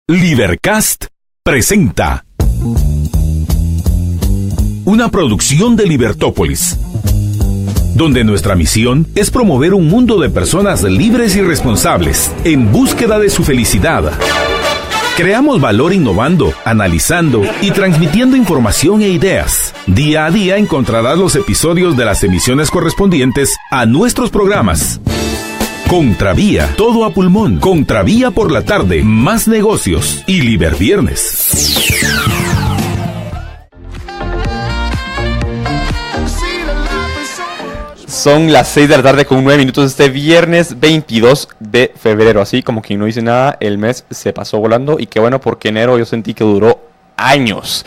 Libercast presenta una producción de Libertópolis, donde nuestra misión es promover un mundo de personas libres y responsables en búsqueda de su felicidad. Creamos valor innovando, analizando y transmitiendo información e ideas. Día a día encontrarás los episodios de las emisiones correspondientes a nuestros programas. Contravía, todo a pulmón. Contravía por la tarde, más negocios y Liberviernes. Son las 6 de la tarde con 9 minutos este viernes 22 de febrero. Así como que no hice nada, el mes se pasó volando. Y qué bueno, porque enero yo sentí que duró años.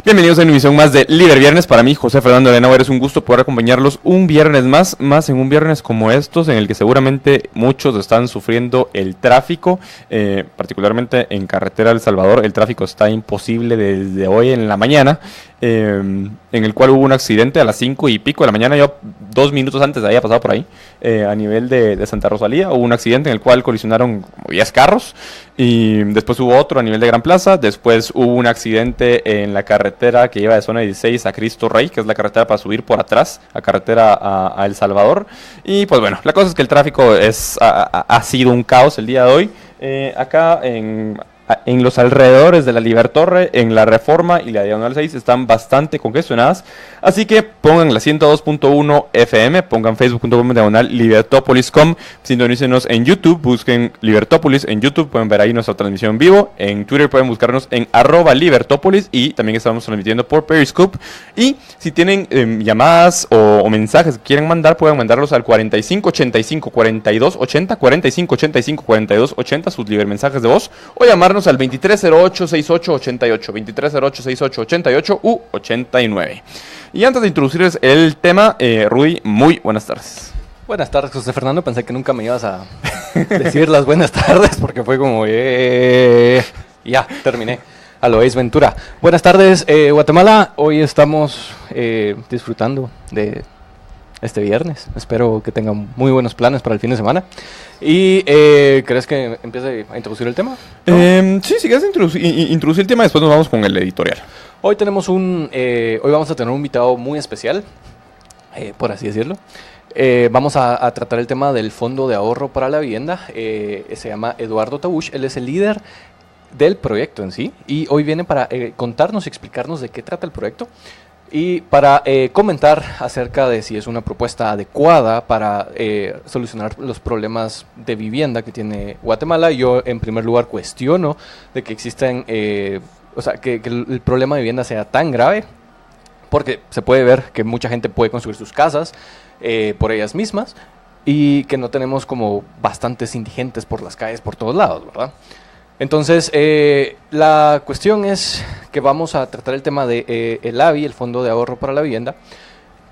Bienvenidos a una emisión más de Liberviernes. Para mí, José Fernando de Nau, es un gusto poder acompañarlos un viernes más en un viernes como estos, en el que seguramente muchos están sufriendo el tráfico, particularmente en carretera El Salvador. El tráfico está imposible desde hoy en la mañana, en el cual hubo un accidente a las 5 y pico de la mañana. Yo 2 minutos antes había pasado por ahí, a nivel de Santa Rosalía. Hubo un accidente en el cual colisionaron como 10 carros, y después hubo otro a nivel de Gran Plaza. Después hubo un accidente en la carretera que lleva de zona 16 a Cristo Rey, que es la carretera para subir por atrás, a carretera a El Salvador. Y pues bueno, la cosa es que el tráfico ha sido un caos el día de hoy, acá en los alrededores de la Libertorre, en la Reforma y la Diagonal 6 están bastante congestionadas. Así que pongan la 102.1 FM, pongan facebook.com/libertopolis.com, sintonícenos en YouTube, busquen Libertópolis en YouTube, pueden ver ahí nuestra transmisión en vivo. En Twitter pueden buscarnos en @libertópolis, y también estamos transmitiendo por Periscope. Y si tienen llamadas o mensajes que quieren mandar, pueden mandarlos al 4585 4280, 4585 4280, sus mensajes de voz, o llamarnos al 2308-6888, 2308-6888 u 89. Y antes de introducirles el tema, Rudy, muy buenas tardes. Buenas tardes, José Fernando. Pensé que nunca me ibas a decir las buenas tardes, porque fue como... ya, terminé. A lo Ace Ventura. Buenas tardes, Guatemala. Hoy estamos disfrutando de este viernes. Espero que tengan muy buenos planes para el fin de semana. ¿Y crees que empiece a introducir el tema? ¿No? Sí, si quieres introducir el tema, después nos vamos con el editorial. Hoy vamos a tener un invitado muy especial, por así decirlo. Vamos a tratar el tema del Fondo de Ahorro para la Vivienda. Se llama Eduardo Tabush. Él es el líder del proyecto en sí. Y hoy viene para contarnos y explicarnos de qué trata el proyecto. Y para comentar acerca de si es una propuesta adecuada para solucionar los problemas de vivienda que tiene Guatemala. Yo, en primer lugar, cuestiono de que existen, que el problema de vivienda sea tan grave, porque se puede ver que mucha gente puede construir sus casas por ellas mismas, y que no tenemos como bastantes indigentes por las calles por todos lados, ¿verdad? Entonces, la cuestión es que vamos a tratar el tema de el AVI, el Fondo de Ahorro para la Vivienda,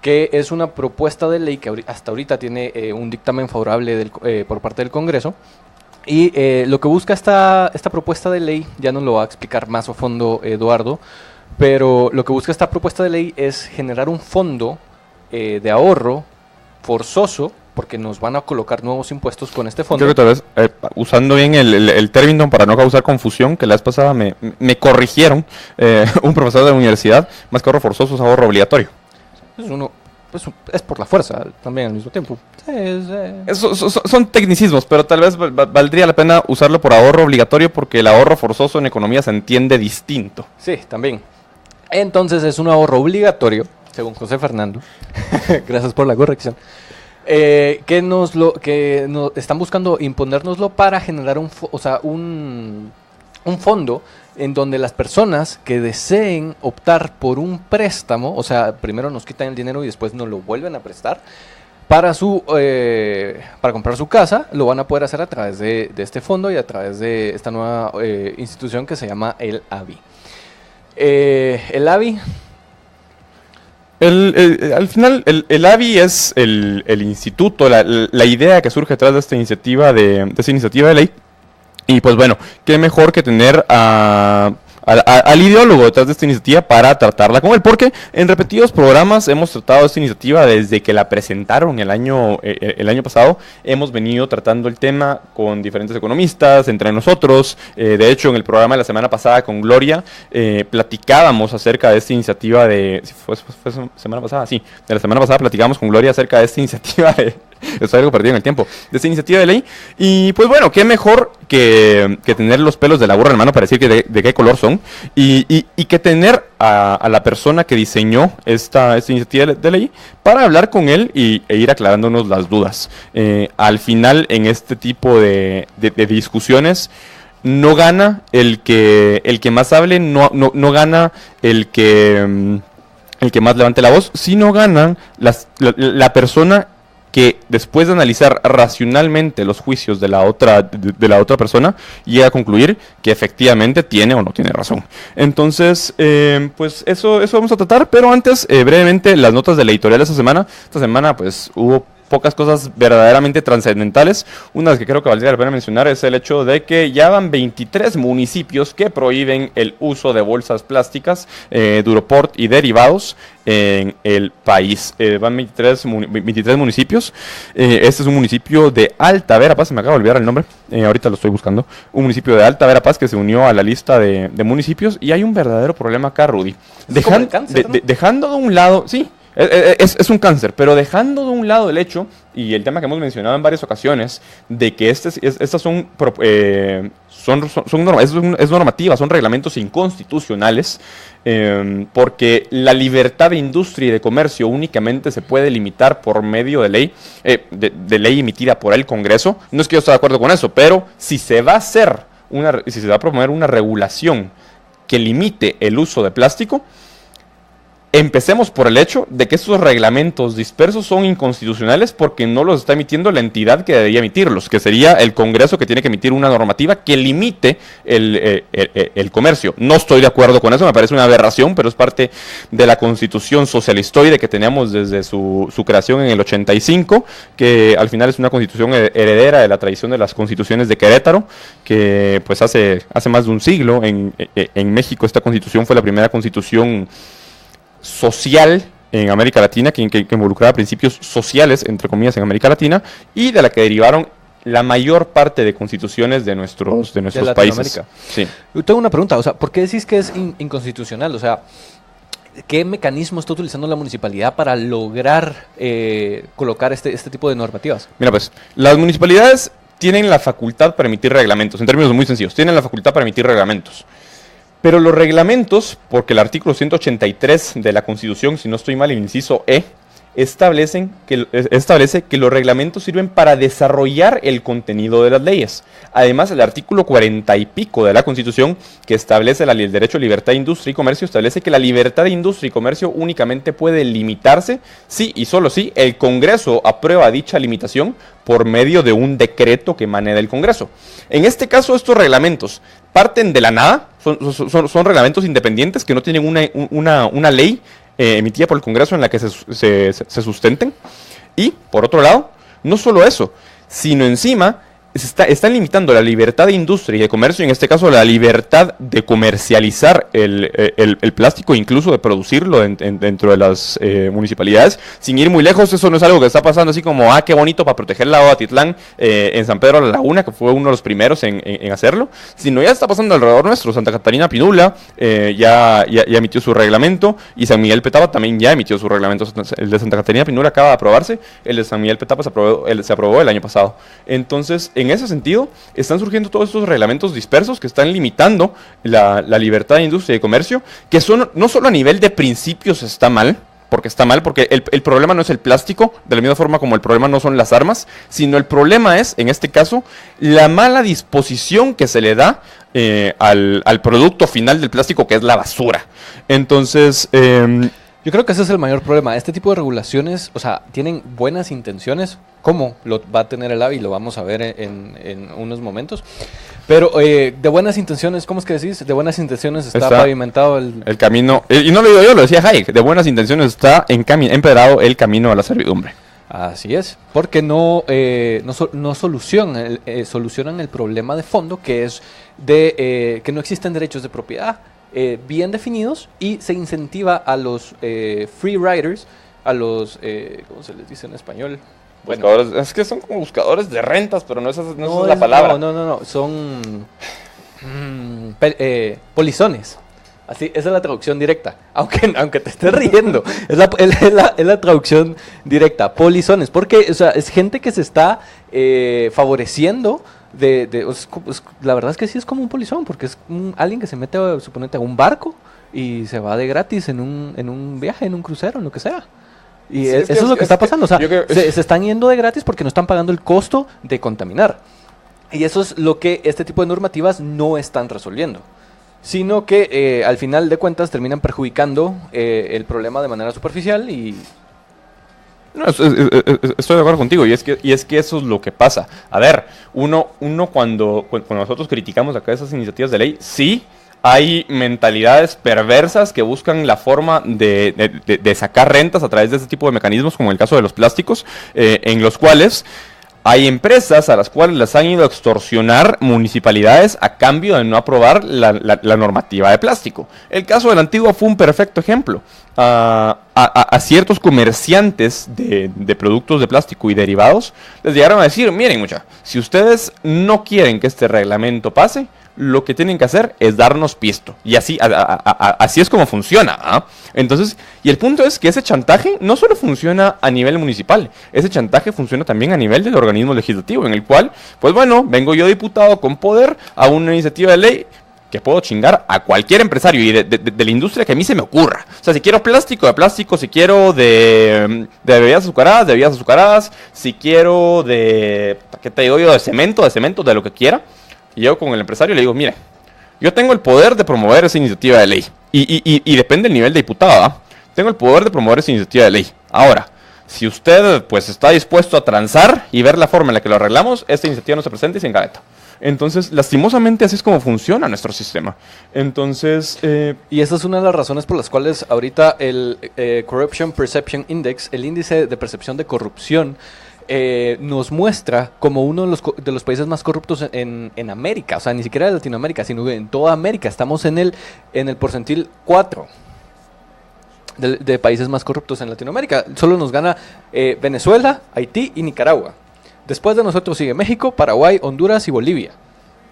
que es una propuesta de ley que hasta ahorita tiene un dictamen favorable por parte del Congreso. Y lo que busca esta propuesta de ley, ya nos lo va a explicar más a fondo Eduardo, pero lo que busca esta propuesta de ley es generar un fondo de ahorro forzoso, porque nos van a colocar nuevos impuestos con este fondo. Creo que tal vez, usando bien el término para no causar confusión, que la vez pasada me corrigieron un profesor de la universidad, más que ahorro forzoso es ahorro obligatorio. Es por la fuerza también al mismo tiempo. Son tecnicismos, pero tal vez valdría la pena usarlo por ahorro obligatorio, porque el ahorro forzoso en economía se entiende distinto. Sí, también. Entonces es un ahorro obligatorio, según José Fernando. Gracias por la corrección. Que nos están buscando imponérnoslo para generar un fondo en donde las personas que deseen optar por un préstamo, o sea, primero nos quitan el dinero y después nos lo vuelven a prestar para comprar su casa, lo van a poder hacer a través de este fondo y a través de esta nueva institución que se llama el AVI. El AVI... Al final, el AVI es el instituto, la idea que surge detrás de esta iniciativa de ley. Y pues bueno, qué mejor que tener a al ideólogo detrás de esta iniciativa para tratarla con él, porque en repetidos programas hemos tratado esta iniciativa desde que la presentaron el año pasado. Hemos venido tratando el tema con diferentes economistas, entre nosotros. De hecho, en el programa de la semana pasada con Gloria platicábamos acerca de esta iniciativa ¿Fue semana pasada? Sí, de la semana pasada platicábamos con Gloria acerca de esta iniciativa de... Estoy algo perdido en el tiempo. De esta iniciativa de ley. Y pues bueno, qué mejor que tener los pelos de la burra en la mano para decir de qué color son. Y que tener a la persona que diseñó esta iniciativa de ley para hablar con él e ir aclarándonos las dudas. Al final, en este tipo de discusiones, no gana el que más hable, no gana el que más levante la voz, sino ganan la persona que después de analizar racionalmente los juicios de la otra persona, llega a concluir que efectivamente tiene o no tiene razón. Entonces, pues eso vamos a tratar, pero antes, brevemente, las notas de la editorial de esta semana. Esta semana, pues, hubo pocas cosas verdaderamente trascendentales. Una de las que creo que valdría la pena mencionar es el hecho de que ya van 23 municipios que prohíben el uso de bolsas plásticas, Duroport y derivados en el país. Van 23 municipios. Este es un municipio de Alta Verapaz, me acabo de olvidar el nombre, ahorita lo estoy buscando. Un municipio de Alta Verapaz que se unió a la lista de municipios, y hay un verdadero problema acá, Rudy. Dejando de un lado, sí, es un cáncer, pero dejando de un lado el hecho y el tema que hemos mencionado en varias ocasiones de que estas son normativas, son reglamentos inconstitucionales, porque la libertad de industria y de comercio únicamente se puede limitar por medio de ley, de ley emitida por el Congreso. No es que yo esté de acuerdo con eso, pero si se va a promover una regulación que limite el uso de plástico, empecemos por el hecho de que estos reglamentos dispersos son inconstitucionales porque no los está emitiendo la entidad que debería emitirlos, que sería el Congreso, que tiene que emitir una normativa que limite el comercio. No estoy de acuerdo con eso, me parece una aberración, pero es parte de la Constitución socialistoide que teníamos desde su creación en el 85, que al final es una constitución heredera de la tradición de las constituciones de Querétaro, que pues hace más de un siglo en México esta constitución fue la primera constitución social en América Latina, que involucraba principios sociales, entre comillas, en América Latina, y de la que derivaron la mayor parte de constituciones de nuestros países. Sí. Yo tengo una pregunta, o sea, ¿por qué decís que es inconstitucional? O sea, ¿qué mecanismo está utilizando la municipalidad para lograr colocar este tipo de normativas? Mira, pues, las municipalidades tienen la facultad para emitir reglamentos, en términos muy sencillos, tienen la facultad para emitir reglamentos. Pero los reglamentos, porque el artículo 183 de la Constitución, si no estoy mal, el inciso E, establece que los reglamentos sirven para desarrollar el contenido de las leyes. Además, el artículo 40 y pico de la Constitución, que establece el derecho a libertad de industria y comercio, establece que la libertad de industria y comercio únicamente puede limitarse si y solo si el Congreso aprueba dicha limitación por medio de un decreto que emane del Congreso. En este caso, estos reglamentos parten de la nada, son reglamentos independientes que no tienen una ley emitida por el Congreso en la que se sustenten. Y, por otro lado, no solo eso, sino encima están limitando la libertad de industria y de comercio, en este caso la libertad de comercializar el plástico, incluso de producirlo dentro de las municipalidades. Sin ir muy lejos, eso no es algo que está pasando así como, qué bonito para proteger el lago de Atitlán en San Pedro de la Laguna, que fue uno de los primeros en hacerlo, sino ya está pasando alrededor nuestro. Santa Catarina Pinula ya emitió su reglamento, y San Miguel Petapa también ya emitió su reglamento. El de Santa Catarina Pinula acaba de aprobarse, el de San Miguel Petapa se aprobó el año pasado. Entonces, en ese sentido, están surgiendo todos estos reglamentos dispersos que están limitando la libertad de industria y de comercio, que no solo a nivel de principios está mal, porque el problema no es el plástico, de la misma forma como el problema no son las armas, sino el problema es, en este caso, la mala disposición que se le da al producto final del plástico, que es la basura. Entonces, yo creo que ese es el mayor problema. Este tipo de regulaciones, o sea, tienen buenas intenciones, como lo va a tener el AVI, lo vamos a ver en unos momentos. Pero de buenas intenciones, ¿cómo es que decís? De buenas intenciones está pavimentado el camino. Y no lo digo yo, lo decía Hayek. De buenas intenciones está empedrado el camino a la servidumbre. Así es, porque no solucionan el problema de fondo, que es de que no existen derechos de propiedad bien definidos y se incentiva a los free riders, a los, ¿cómo se les dice en español? Bueno, es que son como buscadores de rentas, pero no esa es la palabra. No, son polizones. Así, esa es la traducción directa, aunque te estés riendo, es la traducción directa, polizones, porque o sea, es gente que se está favoreciendo la verdad es que sí es como un polizón, porque es alguien que se mete, suponete, a un barco y se va de gratis en un viaje, en un crucero, en lo que sea. Y sí, eso es lo que está pasando, o sea, se están yendo de gratis porque no están pagando el costo de contaminar. Y eso es lo que este tipo de normativas no están resolviendo, sino que al final de cuentas terminan perjudicando el problema de manera superficial y... No, estoy de acuerdo contigo, y es que eso es lo que pasa. A ver, uno cuando nosotros criticamos acá esas iniciativas de ley, sí hay mentalidades perversas que buscan la forma de sacar rentas a través de este tipo de mecanismos, como el caso de los plásticos, en los cuales hay empresas a las cuales las han ido a extorsionar municipalidades a cambio de no aprobar la normativa de plástico. El caso del Antigua fue un perfecto ejemplo. A ciertos comerciantes de productos de plástico y derivados les llegaron a decir, miren muchachos, si ustedes no quieren que este reglamento pase, lo que tienen que hacer es darnos pisto. Y así es como funciona, ¿ah? Entonces, y el punto es que ese chantaje no solo funciona a nivel municipal, ese chantaje funciona también a nivel del organismo legislativo, en el cual, pues bueno, vengo yo diputado con poder a una iniciativa de ley que puedo chingar a cualquier empresario y de la industria que a mí se me ocurra. O sea, si quiero plástico, de plástico, si quiero de bebidas azucaradas, si quiero ¿qué te digo yo? De cemento, de lo que quiera. Y llego con el empresario y le digo, mire, yo tengo el poder de promover esa iniciativa de ley. Y depende del nivel de diputado, ¿eh? Tengo el poder de promover esa iniciativa de ley. Ahora, si usted pues está dispuesto a transar y ver la forma en la que lo arreglamos, esta iniciativa no se presenta y se engaveta. Entonces, lastimosamente, así es como funciona nuestro sistema. Entonces... Y esa es una de las razones por las cuales ahorita el Corruption Perception Index, el índice de percepción de corrupción, nos muestra como uno de los países más corruptos en América, o sea, ni siquiera de Latinoamérica, sino en toda América. Estamos en el porcentil 4 de países más corruptos en Latinoamérica. Solo nos gana Venezuela, Haití y Nicaragua. Después de nosotros sigue México, Paraguay, Honduras y Bolivia.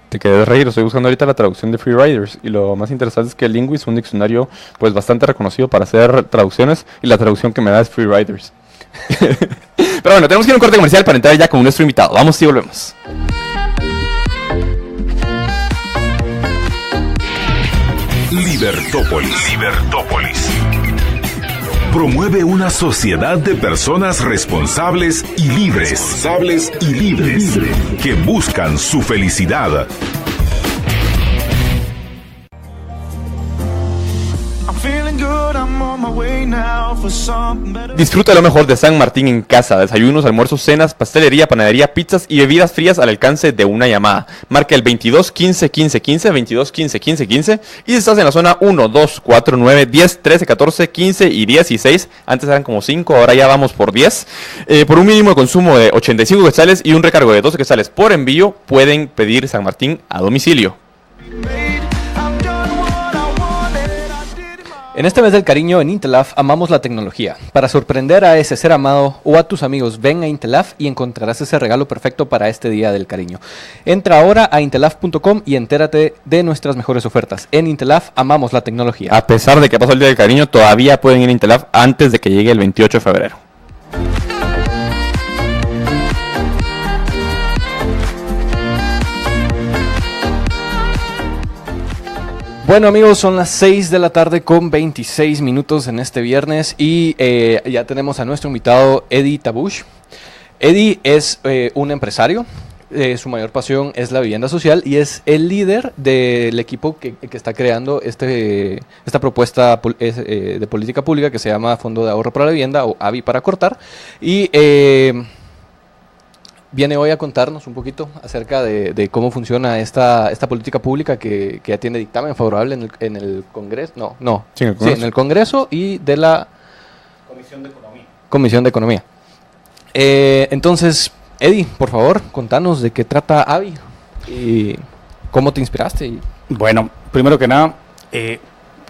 Te quedé de reír, estoy buscando ahorita la traducción de Free Riders, y lo más interesante es que Linguist es un diccionario pues bastante reconocido para hacer traducciones, y la traducción que me da es Free Riders. Pero bueno, tenemos que ir a un corte comercial para entrar ya con nuestro invitado. Vamos y volvemos. Libertópolis. Promueve una sociedad de personas responsables y libres. Que buscan su felicidad. Disfruta lo mejor de San Martín en casa. Desayunos, almuerzos, cenas, pastelería, panadería, pizzas y bebidas frías al alcance de una llamada. Marca el 22 15 15 15, 22 15 15 15. Y si estás en la zona 1, 2, 4, 9, 10, 13, 14, 15 y 16, antes eran como 5, ahora ya vamos por 10. Por un mínimo de consumo de 85 quetzales y un recargo de 12 quetzales por envío, pueden pedir San Martín a domicilio. En este mes del cariño en Intelaf amamos la tecnología. Para sorprender a ese ser amado o a tus amigos, ven a Intelaf y encontrarás ese regalo perfecto para este día del cariño. Entra ahora a intelaf.com y entérate de nuestras mejores ofertas. En Intelaf amamos la tecnología. A pesar de que pasó el día del cariño, todavía pueden ir a Intelaf antes de que llegue el 28 de febrero. Bueno amigos, son las 6 de la tarde con 26 minutos en este viernes y ya tenemos a nuestro invitado Eddie Tabush. Eddie es un empresario, su mayor pasión es la vivienda social y es el líder del equipo que está creando esta propuesta de política pública que se llama Fondo de Ahorro para la Vivienda o AVI para cortar y... viene hoy a contarnos un poquito acerca de cómo funciona esta política pública que ya tiene dictamen favorable en el Congreso. Sí, en el Congreso y de la Comisión de Economía. Entonces, Eddie, por favor, contanos de qué trata AVI y cómo te inspiraste. Bueno, primero que nada,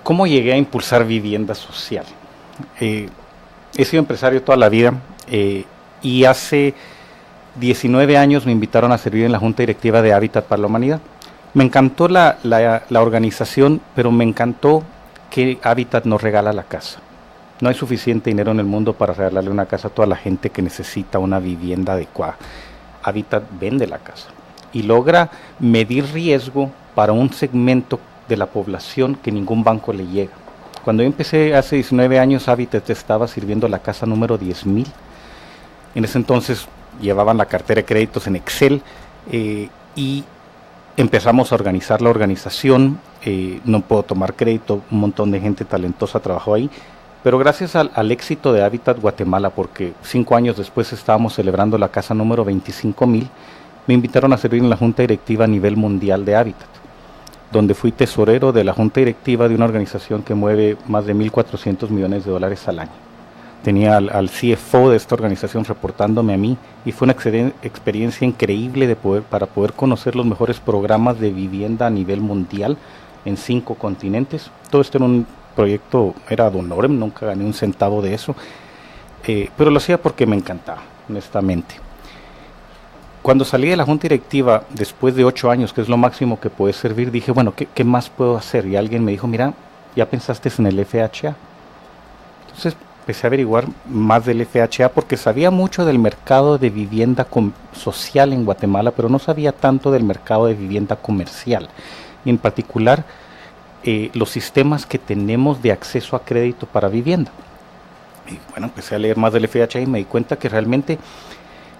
¿Cómo llegué a impulsar vivienda social? He sido empresario toda la vida y hace 19 años me invitaron a servir en la Junta Directiva de Hábitat para la Humanidad. Me encantó la organización, pero me encantó que Hábitat nos regala la casa. No hay suficiente dinero en el mundo para regalarle una casa a toda la gente que necesita una vivienda adecuada. Hábitat vende la casa y logra medir riesgo para un segmento de la población que ningún banco le llega. Cuando yo empecé hace 19 años, Hábitat estaba sirviendo la casa número 10,000. En ese entonces llevaban la cartera de créditos en Excel y empezamos a organizar la organización. No puedo tomar crédito, un montón de gente talentosa trabajó ahí, pero gracias al éxito de Hábitat Guatemala, porque 5 años después estábamos celebrando la casa número 25,000, me invitaron a servir en la Junta Directiva a nivel mundial de Hábitat, donde fui tesorero de la Junta Directiva de una organización que mueve más de $1,400 millones al año. Tenía al CFO de esta organización reportándome a mí y fue una experiencia increíble para poder conocer los mejores programas de vivienda a nivel mundial en 5 continentes. Todo esto era un proyecto, era ad honorem, nunca gané un centavo de eso, pero lo hacía porque me encantaba, honestamente. Cuando salí de la Junta Directiva, después de 8 años, que es lo máximo que puedes servir, dije, bueno, ¿qué más puedo hacer? Y alguien me dijo, mira, ¿ya pensaste en el FHA? Entonces empecé a averiguar más del FHA porque sabía mucho del mercado de vivienda social en Guatemala, pero no sabía tanto del mercado de vivienda comercial. Y en particular, los sistemas que tenemos de acceso a crédito para vivienda. Y bueno, empecé a leer más del FHA y me di cuenta que realmente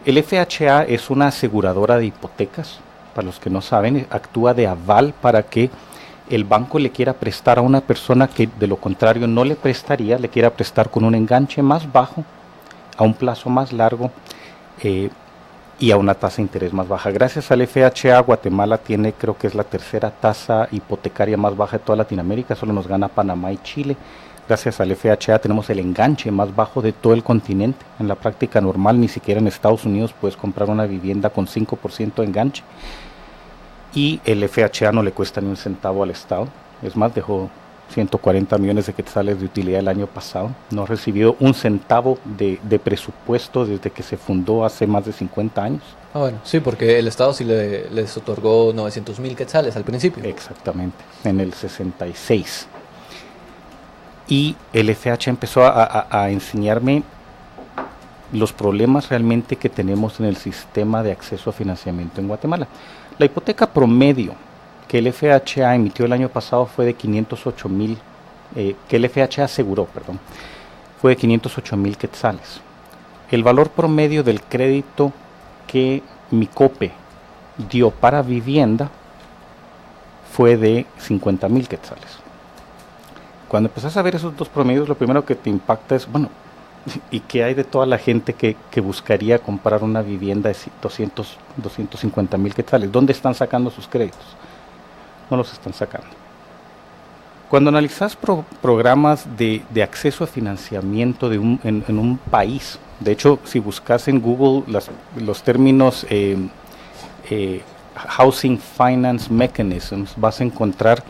el FHA es una aseguradora de hipotecas. Para los que no saben, actúa de aval para que el banco le quiera prestar a una persona que de lo contrario no le prestaría, le quiera prestar con un enganche más bajo, a un plazo más largo y a una tasa de interés más baja. Gracias al FHA, Guatemala tiene, creo que es la tercera tasa hipotecaria más baja de toda Latinoamérica, solo nos gana Panamá y Chile. Gracias al FHA tenemos el enganche más bajo de todo el continente. En la práctica normal, ni siquiera en Estados Unidos puedes comprar una vivienda con 5% de enganche. Y el FHA no le cuesta ni un centavo al Estado. Es más, dejó 140 millones de quetzales de utilidad el año pasado. No ha recibido un centavo de presupuesto desde que se fundó hace más de 50 años. Ah, bueno, sí, porque el Estado sí les otorgó 900,000 quetzales al principio. Exactamente, en el 66. Y el FHA empezó a enseñarme los problemas realmente que tenemos en el sistema de acceso a financiamiento en Guatemala. La hipoteca promedio que el FHA emitió el año pasado fue de 508,000, que el FHA aseguró, perdón, fue de 508,000 quetzales. El valor promedio del crédito que Micope dio para vivienda fue de 50,000 quetzales. Cuando empezás a ver esos dos promedios, lo primero que te impacta es, bueno, ¿y qué hay de toda la gente que buscaría comprar una vivienda de 250,000 quetzales? ¿Dónde están sacando sus créditos? No los están sacando. Cuando analizas programas de acceso a financiamiento en un país, de hecho, si buscas en Google los términos Housing Finance Mechanisms, vas a encontrar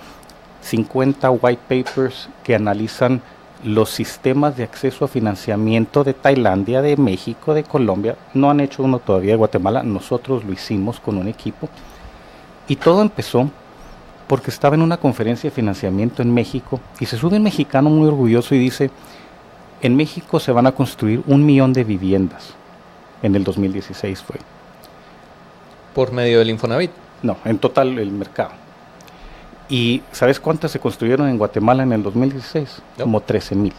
50 white papers que analizan los sistemas de acceso a financiamiento de Tailandia, de México, de Colombia. No han hecho uno todavía de Guatemala, nosotros lo hicimos con un equipo. Y todo empezó porque estaba en una conferencia de financiamiento en México y se sube un mexicano muy orgulloso y dice, en México se van a construir 1,000,000 de viviendas. En el 2016 fue. ¿Por medio del Infonavit? No, en total el mercado. ¿Y sabes cuántas se construyeron en Guatemala en el 2016? No. Como 13,000.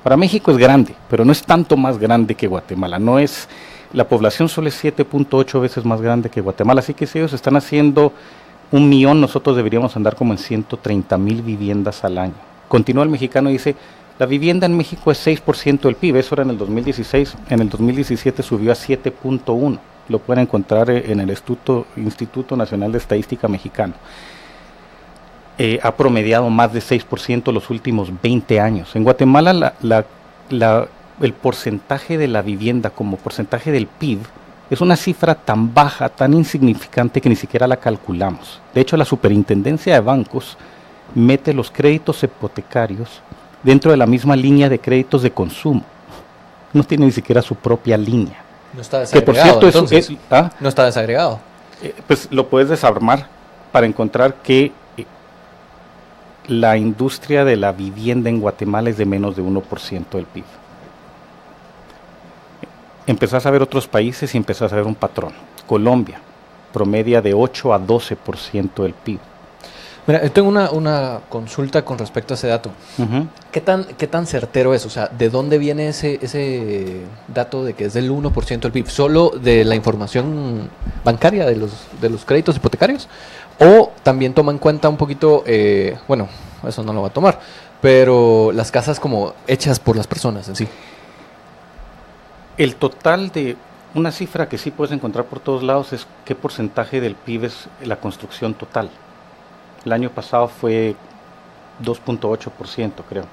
Para México es grande, pero no es tanto más grande que Guatemala. No es, la población solo es 7.8 veces más grande que Guatemala. Así que si ellos están haciendo 1,000,000, nosotros deberíamos andar como en 130,000 viviendas al año. Continúa el mexicano y dice, la vivienda en México es 6% del PIB. Eso era en el 2016. En el 2017 subió a 7.1. Lo pueden encontrar en el Instituto Nacional de Estadística Mexicano. Ha promediado más de 6% los últimos 20 años. En Guatemala el porcentaje de la vivienda como porcentaje del PIB es una cifra tan baja, tan insignificante que ni siquiera la calculamos. De hecho, la Superintendencia de Bancos mete los créditos hipotecarios dentro de la misma línea de créditos de consumo. No tiene ni siquiera su propia línea. No está Que por desagregado, cierto entonces. ¿ah? No está desagregado. Pues lo puedes desarmar para encontrar que la industria de la vivienda en Guatemala es de menos de 1% del PIB. Empezás a ver otros países y empezás a ver un patrón. Colombia promedia de 8 a 12% del PIB. Mira, yo tengo una consulta con respecto a ese dato. Uh-huh. ¿Qué tan certero es? O sea, ¿de dónde viene ese dato de que es del 1% del PIB? ¿Solo de la información bancaria de los créditos hipotecarios? ¿O también toma en cuenta un poquito, bueno, eso no lo va a tomar, pero las casas como hechas por las personas en sí? El total de una cifra que sí puedes encontrar por todos lados es qué porcentaje del PIB es la construcción total. El año pasado fue 2.8%, creo.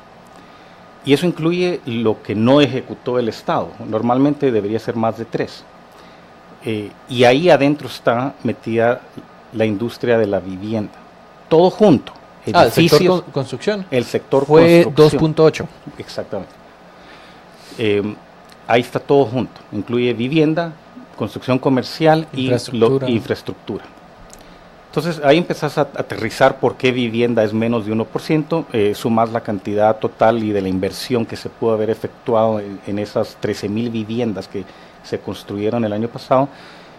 Y eso incluye lo que no ejecutó el Estado. Normalmente debería ser más de 3. Y ahí adentro está metida la industria de la vivienda. Todo junto. El sector construcción. El sector fue construcción. 2.8. Exactamente. Ahí está todo junto. Incluye vivienda, construcción comercial y infraestructura. Entonces ahí empezás a aterrizar por qué vivienda es menos de 1%, sumas la cantidad total y de la inversión que se pudo haber efectuado en esas 13,000 viviendas que se construyeron el año pasado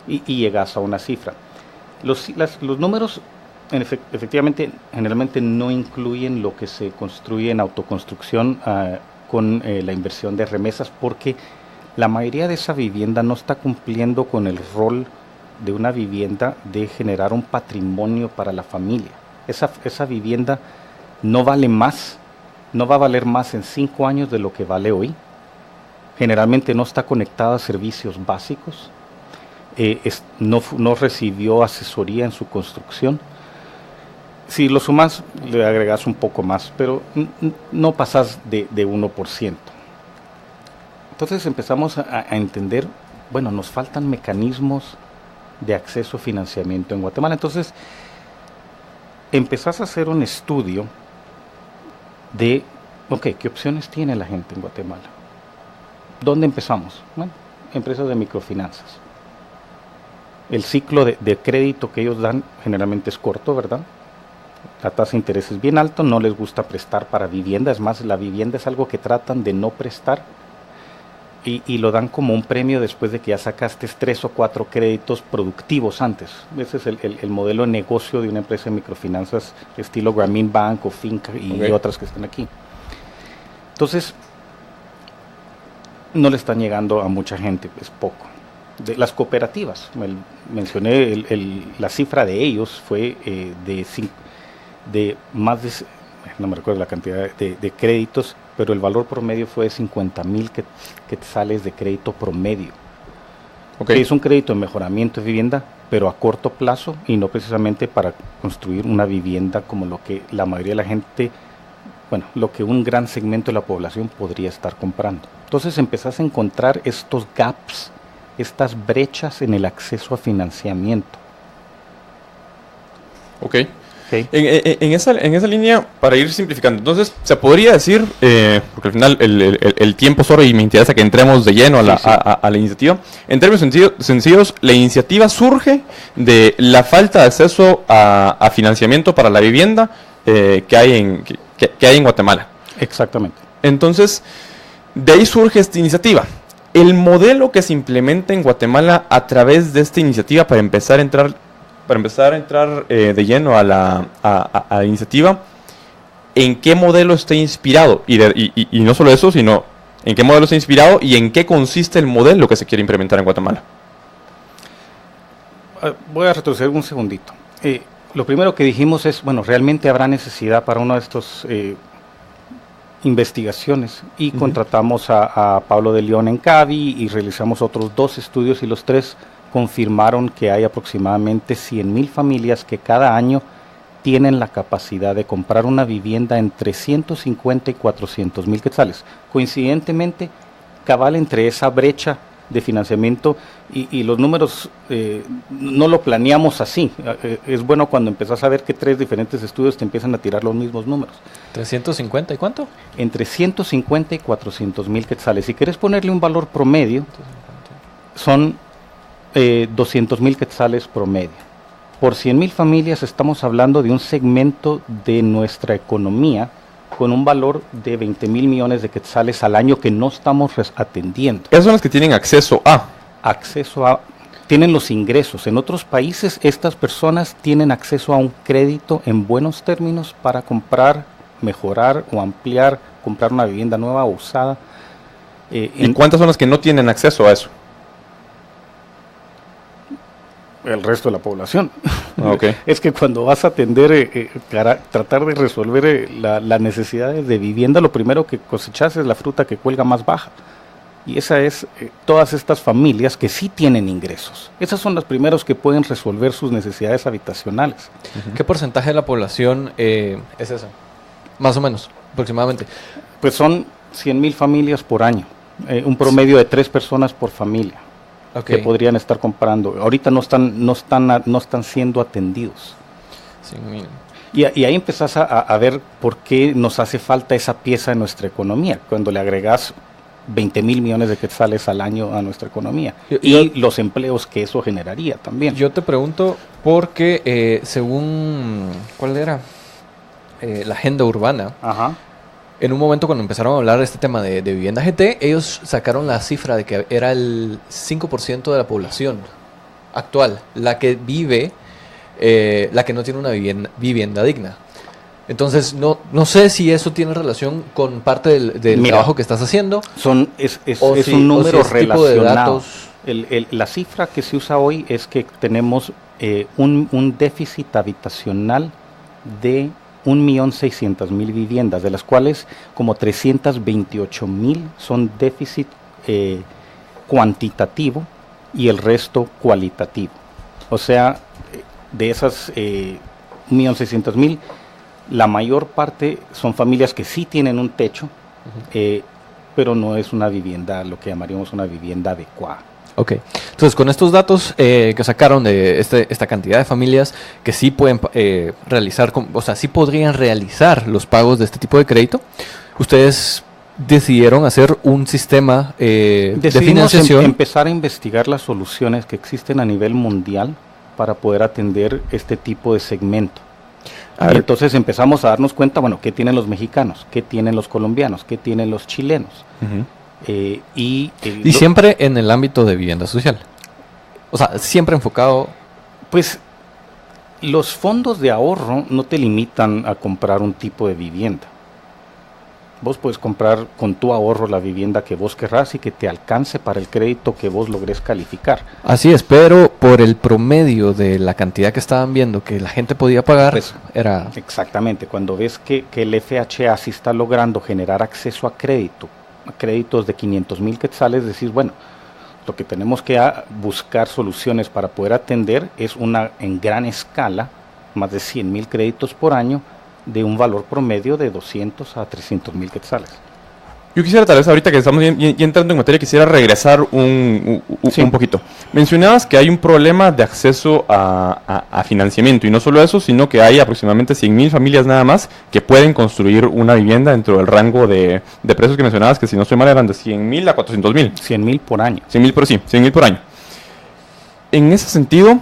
y llegas a una cifra. Los números efectivamente generalmente no incluyen lo que se construye en autoconstrucción con la inversión de remesas, porque la mayoría de esa vivienda no está cumpliendo con el rol de una vivienda de generar un patrimonio para la familia. Esa vivienda no vale más, no va a valer más en 5 años de lo que vale hoy. Generalmente no está conectada a servicios básicos, no recibió asesoría en su construcción. Si lo sumas, le agregas un poco más, pero no pasas de 1%. Entonces empezamos a entender, bueno, nos faltan mecanismos de acceso a financiamiento en Guatemala. Entonces empezás a hacer un estudio de, ¿qué opciones tiene la gente en Guatemala? ¿Dónde empezamos? Bueno, empresas de microfinanzas. El ciclo de crédito que ellos dan generalmente es corto, ¿verdad? La tasa de interés es bien alta, no les gusta prestar para vivienda, es más, la vivienda es algo que tratan de no prestar y lo dan como un premio después de que ya sacaste 3 o 4 créditos productivos antes. Ese es el modelo de negocio de una empresa de microfinanzas estilo Grameen Bank o Finca y otras que están aquí. Entonces, no le están llegando a mucha gente, es poco. De las cooperativas, mencioné la cifra de ellos fue de más de, no me recuerdo la cantidad de créditos, pero el valor promedio fue de 50,000 quetzales de crédito promedio. Que es un crédito de mejoramiento de vivienda, pero a corto plazo y no precisamente para construir una vivienda como lo que la mayoría de la gente, bueno, lo que un gran segmento de la población podría estar comprando. Entonces empezás a encontrar estos gaps, estas brechas en el acceso a financiamiento. Ok. En esa línea, para ir simplificando, entonces se podría decir, porque al final el tiempo es oro y me interesa que entremos de lleno a la iniciativa. En términos sencillos, la iniciativa surge de la falta de acceso a financiamiento para la vivienda que hay en Guatemala. Exactamente. Entonces, de ahí surge esta iniciativa. El modelo que se implementa en Guatemala a través de esta iniciativa para empezar a entrar de lleno a la iniciativa, ¿en qué modelo está inspirado? Y no solo eso, sino ¿en qué modelo está inspirado y en qué consiste el modelo que se quiere implementar en Guatemala? Voy a retroceder un segundito. Lo primero que dijimos es, bueno, realmente habrá necesidad para uno de estos investigaciones y contratamos a Pablo de León en CAVI y realizamos otros 2 estudios y los 3 confirmaron que hay aproximadamente 100,000 familias que cada año tienen la capacidad de comprar una vivienda entre 150 y 400,000 quetzales. Coincidentemente, cabal entre esa brecha de financiamiento y los números no lo planeamos así. Es bueno cuando empezás a ver que 3 diferentes estudios te empiezan a tirar los mismos números. ¿350 y cuánto? Entre 150 y 400 mil quetzales. Si quieres ponerle un valor promedio, son 200 mil quetzales promedio. Por 100 mil familias estamos hablando de un segmento de nuestra economía con un valor de 20 mil millones de quetzales al año que no estamos atendiendo. Esos son los que tienen acceso a... Tienen los ingresos. En otros países estas personas tienen acceso a un crédito en buenos términos para comprar, mejorar o ampliar, comprar una vivienda nueva o usada. ¿Y cuántas son las que no tienen acceso a eso? El resto de la población. Okay. Es que cuando vas a atender, tratar de resolver las necesidades de vivienda, lo primero que cosechas es la fruta que cuelga más baja. Y esa es todas estas familias que sí tienen ingresos. Esas son las primeros que pueden resolver sus necesidades habitacionales. ¿Qué porcentaje de la población es esa? Más o menos, aproximadamente. Pues son 100 mil familias por año. Un promedio de 3 personas por familia. Okay. Que podrían estar comprando. Ahorita no están siendo atendidos. 100,000. Y ahí empezás a ver por qué nos hace falta esa pieza en nuestra economía, cuando le agregas 20 mil millones de quetzales al año a nuestra economía. Y los empleos que eso generaría también. Yo te pregunto porque según, ¿cuál era? La agenda urbana. Ajá. En un momento cuando empezaron a hablar de este tema de vivienda GT, ellos sacaron la cifra de que era el 5% de la población actual, la que vive, la que no tiene una vivienda digna. Entonces, no sé si eso tiene relación con parte del trabajo que estás haciendo. Es un número relacionado. La cifra que se usa hoy es que tenemos un déficit habitacional de 1.600.000 viviendas, de las cuales como 328.000 son déficit cuantitativo y el resto cualitativo. O sea, de esas 1.600.000, la mayor parte son familias que sí tienen un techo, pero no es una vivienda, lo que llamaríamos una vivienda adecuada. Ok, entonces con estos datos que sacaron de esta cantidad de familias que sí pueden realizar, o sea, sí podrían realizar los pagos de este tipo de crédito, ustedes decidieron hacer un sistema de financiación. Empezar a investigar las soluciones que existen a nivel mundial para poder atender este tipo de segmento. Y entonces empezamos a darnos cuenta, bueno, ¿qué tienen los mexicanos? ¿Qué tienen los colombianos? ¿Qué tienen los chilenos? Y siempre en el ámbito de vivienda social. O sea, siempre enfocado. Pues los fondos de ahorro no te limitan a comprar un tipo de vivienda. Vos puedes comprar con tu ahorro la vivienda que vos querrás y que te alcance para el crédito que vos logres calificar. Así es, pero por el promedio de la cantidad que estaban viendo que la gente podía pagar, pues, era... Exactamente, cuando ves que el FHA sí está logrando generar acceso a créditos de 500,000 quetzales, decís, bueno, lo que tenemos que buscar soluciones para poder atender es en gran escala, más de 100,000 créditos por año, de un valor promedio de 200 a 300,000 quetzales. Yo quisiera, tal vez ahorita que estamos entrando en materia, quisiera regresar un poquito. Mencionabas que hay un problema de acceso a financiamiento, y no solo eso, sino que hay aproximadamente 100,000 familias nada más que pueden construir una vivienda dentro del rango de precios que mencionabas, que si no estoy mal eran de 100,000 a 400,000. 100,000 por año. 100,000 por año. En ese sentido,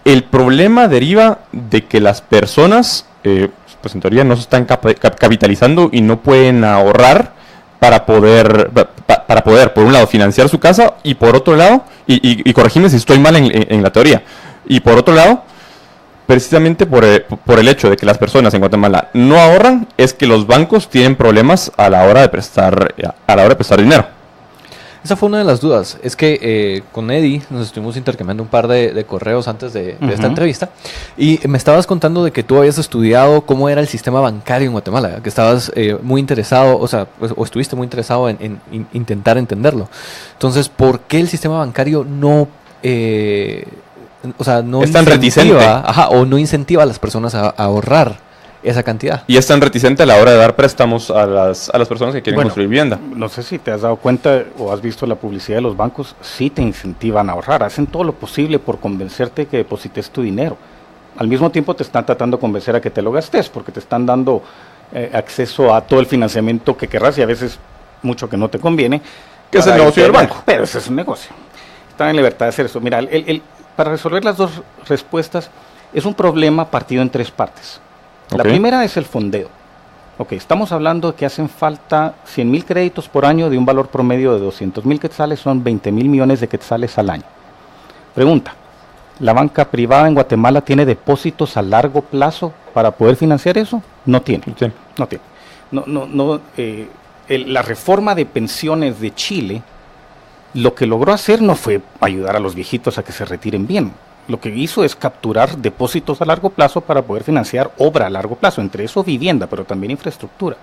el problema deriva de que las personas, pues en teoría no se están capitalizando y no pueden ahorrar para poder, por un lado, financiar su casa, y por otro lado, y corregime si estoy mal en la teoría, y por otro lado, precisamente por el hecho de que las personas en Guatemala no ahorran, es que los bancos tienen problemas a la hora de prestar dinero. Esa fue una de las dudas. Es que con Eddie nos estuvimos intercambiando un par de correos antes de esta entrevista, y me estabas contando de que tú habías estudiado cómo era el sistema bancario en Guatemala, que estabas muy interesado, o estuviste muy interesado en intentar entenderlo. Entonces, ¿por qué el sistema bancario no es tan reticente? O no incentiva a las personas a ahorrar esa cantidad. Y es tan reticente a la hora de dar préstamos a las personas que quieren construir vivienda. No sé si te has dado cuenta o has visto la publicidad de los bancos, sí te incentivan a ahorrar, hacen todo lo posible por convencerte que deposites tu dinero. Al mismo tiempo te están tratando de convencer a que te lo gastes, porque te están dando acceso a todo el financiamiento que querrás y a veces mucho que no te conviene. Que es el negocio del banco. Pero ese es un negocio. Están en libertad de hacer eso. Mira, para resolver las dos respuestas, es un problema partido en tres partes. La primera es el fondeo. Estamos hablando de que hacen falta 100,000 créditos por año de un valor promedio de 200,000 quetzales, son 20,000 millones de quetzales al año. Pregunta, ¿la banca privada en Guatemala tiene depósitos a largo plazo para poder financiar eso? No tiene. Sí. No tiene. La reforma de pensiones de Chile, lo que logró hacer no fue ayudar a los viejitos a que se retiren bien. Lo que hizo es capturar depósitos a largo plazo para poder financiar obra a largo plazo, entre eso vivienda, pero también infraestructura.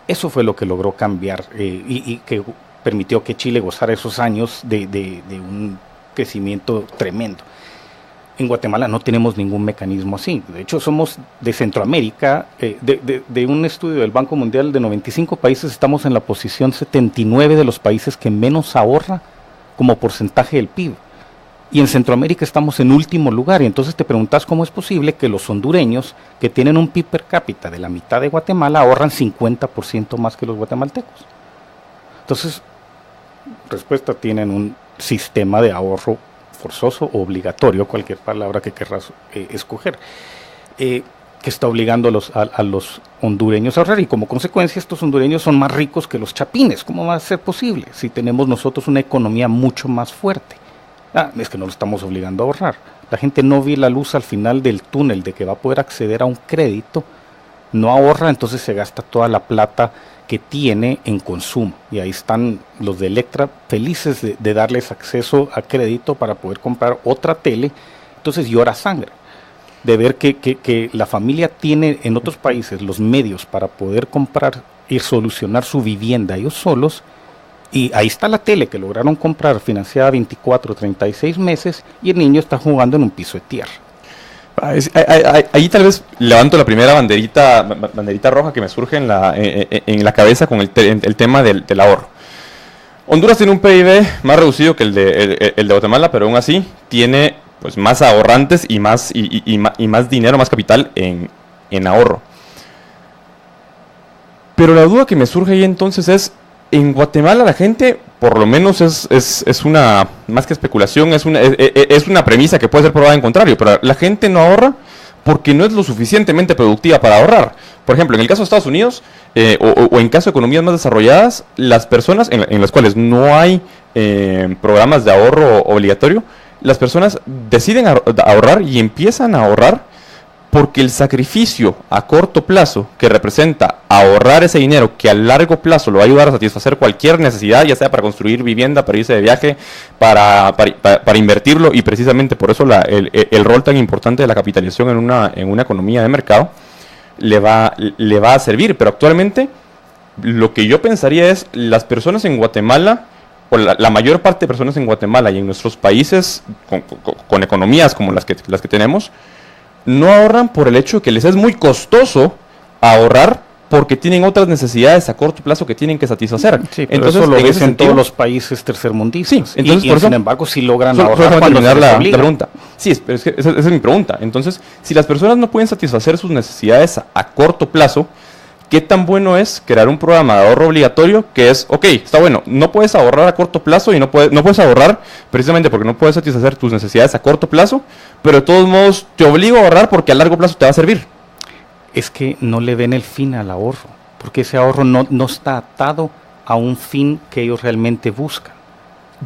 Eso fue lo que logró cambiar y que permitió que Chile gozara esos años de un crecimiento tremendo. En Guatemala no tenemos ningún mecanismo así. De hecho, somos de Centroamérica, de un estudio del Banco Mundial de 95 países, estamos en la posición 79 de los países que menos ahorra como porcentaje del PIB. Y en Centroamérica estamos en último lugar. Y entonces te preguntas cómo es posible que los hondureños, que tienen un PIB per cápita de la mitad de Guatemala, ahorran 50% más que los guatemaltecos. Entonces, respuesta, tienen un sistema de ahorro forzoso o obligatorio, cualquier palabra que querrás escoger, que está obligando a los hondureños a ahorrar, y como consecuencia estos hondureños son más ricos que los chapines. ¿Cómo va a ser posible si tenemos nosotros una economía mucho más fuerte? Es que no lo estamos obligando a ahorrar. La gente no ve la luz al final del túnel de que va a poder acceder a un crédito, no ahorra, entonces se gasta toda la plata que tiene en consumo. Y ahí están los de Electra felices de darles acceso a crédito para poder comprar otra tele. Entonces llora sangre de ver que la familia tiene en otros países los medios para poder comprar y solucionar su vivienda ellos solos. Y ahí está la tele que lograron comprar financiada 24, 36 meses y el niño está jugando en un piso de tierra. Ahí tal vez levanto la primera banderita roja que me surge en la cabeza con el tema del ahorro. Honduras tiene un PIB más reducido que el de Guatemala, pero aún así tiene pues más ahorrantes y más dinero, más capital en ahorro. Pero la duda que me surge ahí entonces es, en Guatemala la gente, por lo menos es una, más que especulación, es una premisa que puede ser probada en contrario, pero la gente no ahorra porque no es lo suficientemente productiva para ahorrar. Por ejemplo, en el caso de Estados Unidos, o en caso de economías más desarrolladas, las personas en las cuales no hay programas de ahorro obligatorio, las personas deciden ahorrar y empiezan a ahorrar porque el sacrificio a corto plazo que representa ahorrar ese dinero, que a largo plazo lo va a ayudar a satisfacer cualquier necesidad, ya sea para construir vivienda, para irse de viaje, para invertirlo, y precisamente por eso el rol tan importante de la capitalización en una economía de mercado le va a servir. Pero actualmente lo que yo pensaría es, las personas en Guatemala, o la mayor parte de personas en Guatemala y en nuestros países con economías como las que tenemos, no ahorran por el hecho de que les es muy costoso ahorrar, porque tienen otras necesidades a corto plazo que tienen que satisfacer. Sí, pero entonces, eso lo ves en todos los países tercermundistas. Sí, entonces, por eso, sin embargo, sí logran ahorrar cuando terminar la pregunta. Sí, pero es que esa es mi pregunta. Entonces, si las personas no pueden satisfacer sus necesidades a corto plazo, ¿qué tan bueno es crear un programa de ahorro obligatorio que es, ok, está bueno, no puedes ahorrar a corto plazo y no puedes ahorrar precisamente porque no puedes satisfacer tus necesidades a corto plazo, pero de todos modos te obligo a ahorrar porque a largo plazo te va a servir? Es que no le ven el fin al ahorro, porque ese ahorro no está atado a un fin que ellos realmente buscan.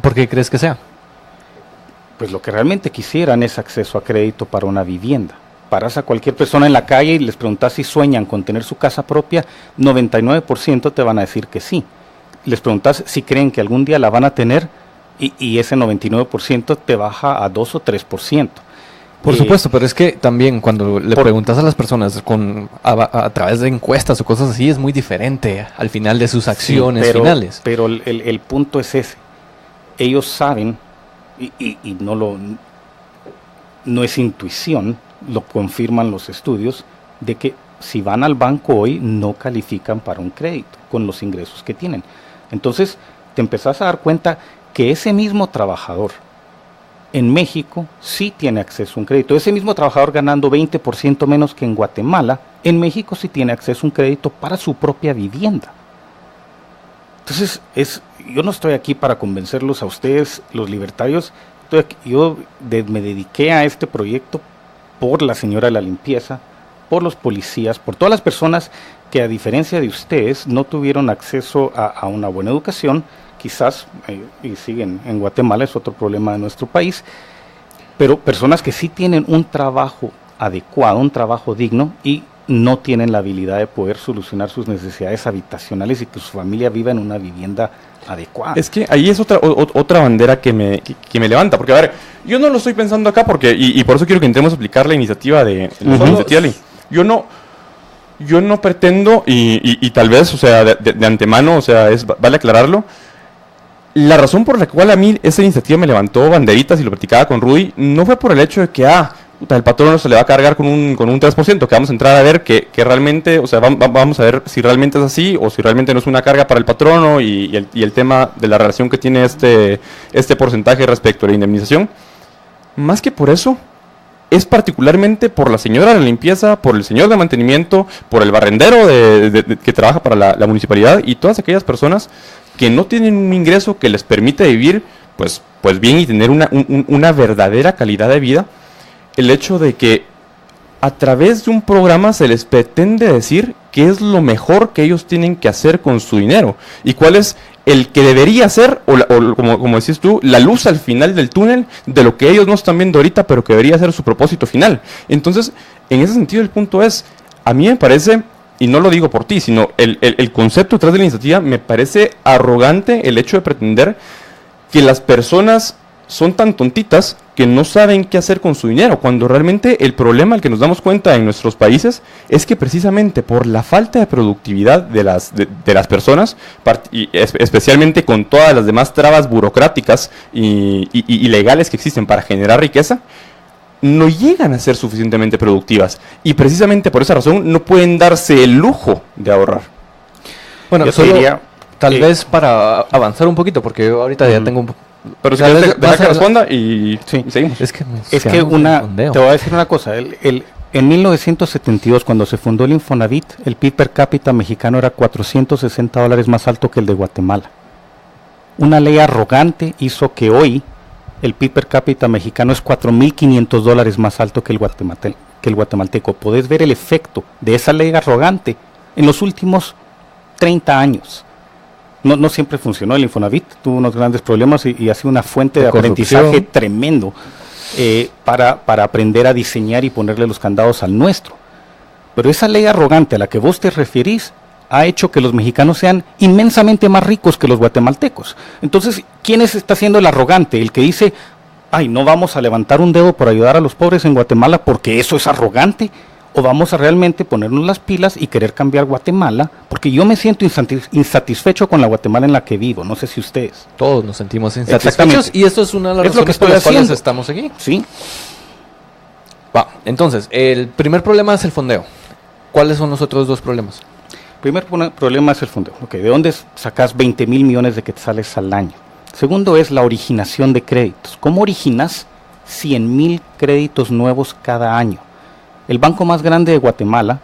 ¿Por qué crees que sea? Pues lo que realmente quisieran es acceso a crédito para una vivienda. Paras a cualquier persona en la calle y les preguntas si sueñan con tener su casa propia, 99% te van a decir que sí. Les preguntas si creen que algún día la van a tener y ese 99% te baja a 2 o 3%. Por supuesto, pero es que también cuando le preguntas a las personas a través de encuestas o cosas así, es muy diferente al final de sus acciones finales. Pero el punto es ese. Ellos saben, y no es intuición, lo confirman los estudios, de que si van al banco hoy, no califican para un crédito con los ingresos que tienen. Entonces, te empezás a dar cuenta que ese mismo trabajador en México sí tiene acceso a un crédito. Ese mismo trabajador ganando 20% menos que en Guatemala, en México sí tiene acceso a un crédito para su propia vivienda. Entonces, yo no estoy aquí para convencerlos a ustedes, los libertarios. Me dediqué a este proyecto por la señora de la limpieza, por los policías, por todas las personas que, a diferencia de ustedes, no tuvieron acceso a una buena educación. Quizás, y siguen en Guatemala, es otro problema de nuestro país, pero personas que sí tienen un trabajo adecuado, un trabajo digno, y no tienen la habilidad de poder solucionar sus necesidades habitacionales y que su familia viva en una vivienda adecuada. Es que ahí es otra bandera que me levanta, porque a ver, yo no lo estoy pensando acá porque, y por eso quiero que entremos a aplicar la iniciativa de iniciativa de ley. Yo no pretendo, y tal vez, o sea, de antemano, o sea, vale aclararlo. La razón por la cual a mí esa iniciativa me levantó banderitas y lo platicaba con Rudy, no fue por el hecho de que, el patrón no se le va a cargar con un 3%, que vamos a entrar a ver que realmente, o sea, vamos a ver si realmente es así o si realmente no es una carga para el patrono y el tema de la relación que tiene este porcentaje respecto a la indemnización. Más que por eso, es particularmente por la señora de la limpieza, por el señor de mantenimiento, por el barrendero que trabaja para la municipalidad y todas aquellas personas que no tienen un ingreso que les permite vivir pues bien y tener una verdadera calidad de vida. El hecho de que a través de un programa se les pretende decir qué es lo mejor que ellos tienen que hacer con su dinero y cuál es el que debería ser, o como decías tú, la luz al final del túnel de lo que ellos no están viendo ahorita, pero que debería ser su propósito final. Entonces, en ese sentido, el punto es, a mí me parece, y no lo digo por ti, sino el concepto detrás de la iniciativa, me parece arrogante el hecho de pretender que las personas son tan tontitas que no saben qué hacer con su dinero, cuando realmente el problema al que nos damos cuenta en nuestros países es que precisamente por la falta de productividad de las personas, y especialmente con todas las demás trabas burocráticas y legales que existen para generar riqueza, no llegan a ser suficientemente productivas y precisamente por esa razón no pueden darse el lujo de ahorrar. Bueno, yo solo diría, tal vez para avanzar un poquito, porque yo ahorita ya tengo un poco. Pero si quieres, deja que responda y seguimos. Es que te voy a decir una cosa. En 1972, cuando se fundó el Infonavit, el PIB per cápita mexicano era $460 más alto que el de Guatemala. Una ley arrogante hizo que hoy el PIB per cápita mexicano es $4,500 más alto que el guatemalteco. Podés ver el efecto de esa ley arrogante en los últimos 30 años. No siempre funcionó el Infonavit, tuvo unos grandes problemas y ha sido una fuente de aprendizaje tremendo para aprender a diseñar y ponerle los candados al nuestro. Pero esa ley arrogante a la que vos te referís ha hecho que los mexicanos sean inmensamente más ricos que los guatemaltecos. Entonces, ¿quién está siendo el arrogante? El que dice, no vamos a levantar un dedo por ayudar a los pobres en Guatemala porque eso es arrogante. ¿O vamos a realmente ponernos las pilas y querer cambiar Guatemala? Porque yo me siento insatisfecho con la Guatemala en la que vivo. No sé si ustedes. Todos nos sentimos insatisfechos. Y esto es una de las razones por las cuales estamos aquí. Sí. Entonces, el primer problema es el fondeo. ¿Cuáles son los otros dos problemas? El primer problema es el fondeo. ¿De dónde sacas 20,000 millones de quetzales al año? Segundo es la originación de créditos. ¿Cómo originas 100,000 créditos nuevos cada año? El banco más grande de Guatemala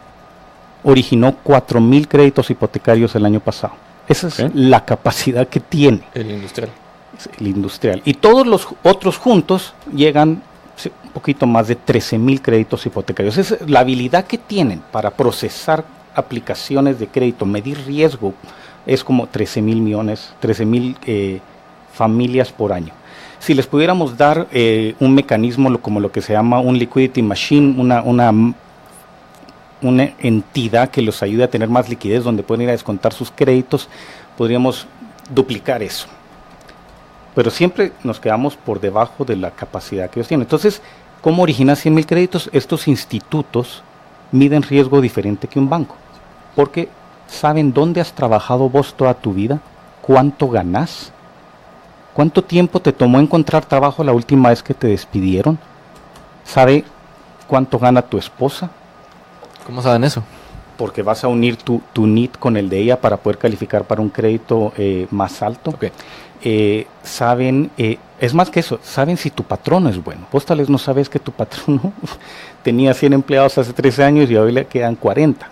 originó 4,000 créditos hipotecarios el año pasado. Esa es la capacidad que tiene. El industrial. El industrial. Y todos los otros juntos llegan un poquito más de 13,000 créditos hipotecarios. Es la habilidad que tienen para procesar aplicaciones de crédito, medir riesgo, es como 13,000 millones, 13,000 familias por año. Si les pudiéramos dar un mecanismo como lo que se llama un liquidity machine, una entidad que los ayude a tener más liquidez, donde pueden ir a descontar sus créditos, podríamos duplicar eso. Pero siempre nos quedamos por debajo de la capacidad que ellos tienen. Entonces, ¿cómo originar 100,000 créditos? Estos institutos miden riesgo diferente que un banco, porque saben dónde has trabajado vos toda tu vida, cuánto ganás, ¿cuánto tiempo te tomó encontrar trabajo la última vez que te despidieron? ¿Sabe cuánto gana tu esposa? ¿Cómo saben eso? porque vas a unir tu NIT con el de ella para poder calificar para un crédito más alto. Okay. Saben, es más que eso, saben si tu patrono es bueno. Vos tal vez no sabes que tu patrono tenía 100 empleados hace 13 años y hoy le quedan 40.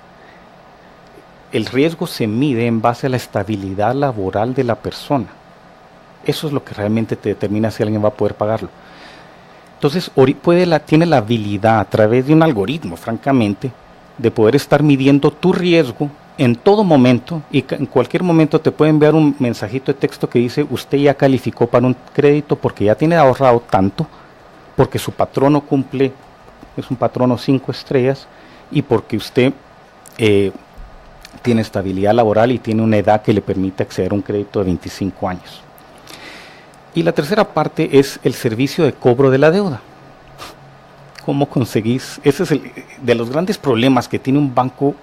El riesgo se mide en base a la estabilidad laboral de la persona. Eso es lo que realmente te determina si alguien va a poder pagarlo. Entonces, tiene la habilidad a través de un algoritmo, francamente, de poder estar midiendo tu riesgo en todo momento, y en cualquier momento te puede enviar un mensajito de texto que dice: usted ya calificó para un crédito porque ya tiene ahorrado tanto, porque su patrono es un patrono 5 estrellas, y porque usted tiene estabilidad laboral y tiene una edad que le permite acceder a un crédito de 25 años. Y la tercera parte es el servicio de cobro de la deuda. ¿Cómo conseguís? Ese es de los grandes problemas que tiene un banco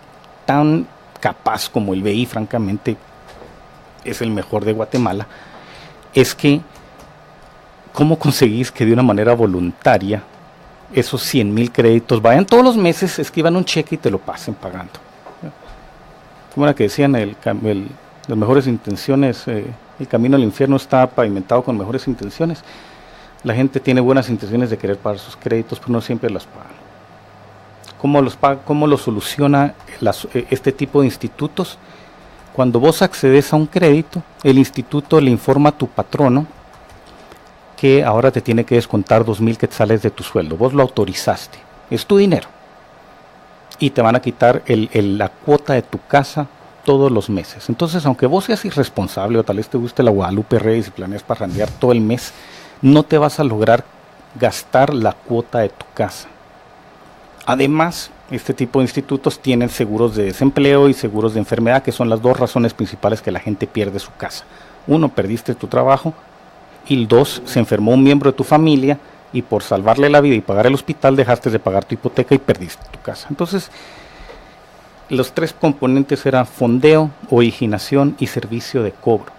tan capaz como el BI, francamente, es el mejor de Guatemala, es que ¿cómo conseguís que de una manera voluntaria esos 100,000 créditos vayan todos los meses, escriban un cheque y te lo pasen pagando? Como era que decían, las mejores intenciones, el camino al infierno está pavimentado con mejores intenciones. La gente tiene buenas intenciones de querer pagar sus créditos, pero no siempre las pagan. ¿Cómo lo soluciona este tipo de institutos? Cuando vos accedes a un crédito, el instituto le informa a tu patrono que ahora te tiene que descontar 2,000 quetzales de tu sueldo. Vos lo autorizaste, es tu dinero. Y te van a quitar la cuota de tu casa todos los meses. Entonces, aunque vos seas irresponsable o tal vez te guste la Guadalupe Reyes y planeas parrandear todo el mes, no te vas a lograr gastar la cuota de tu casa. Además, este tipo de institutos tienen seguros de desempleo y seguros de enfermedad, que son las dos razones principales que la gente pierde su casa. Uno, perdiste tu trabajo, y dos, se enfermó un miembro de tu familia y por salvarle la vida y pagar el hospital dejaste de pagar tu hipoteca y perdiste tu casa. Entonces, los tres componentes eran fondeo, originación y servicio de cobro.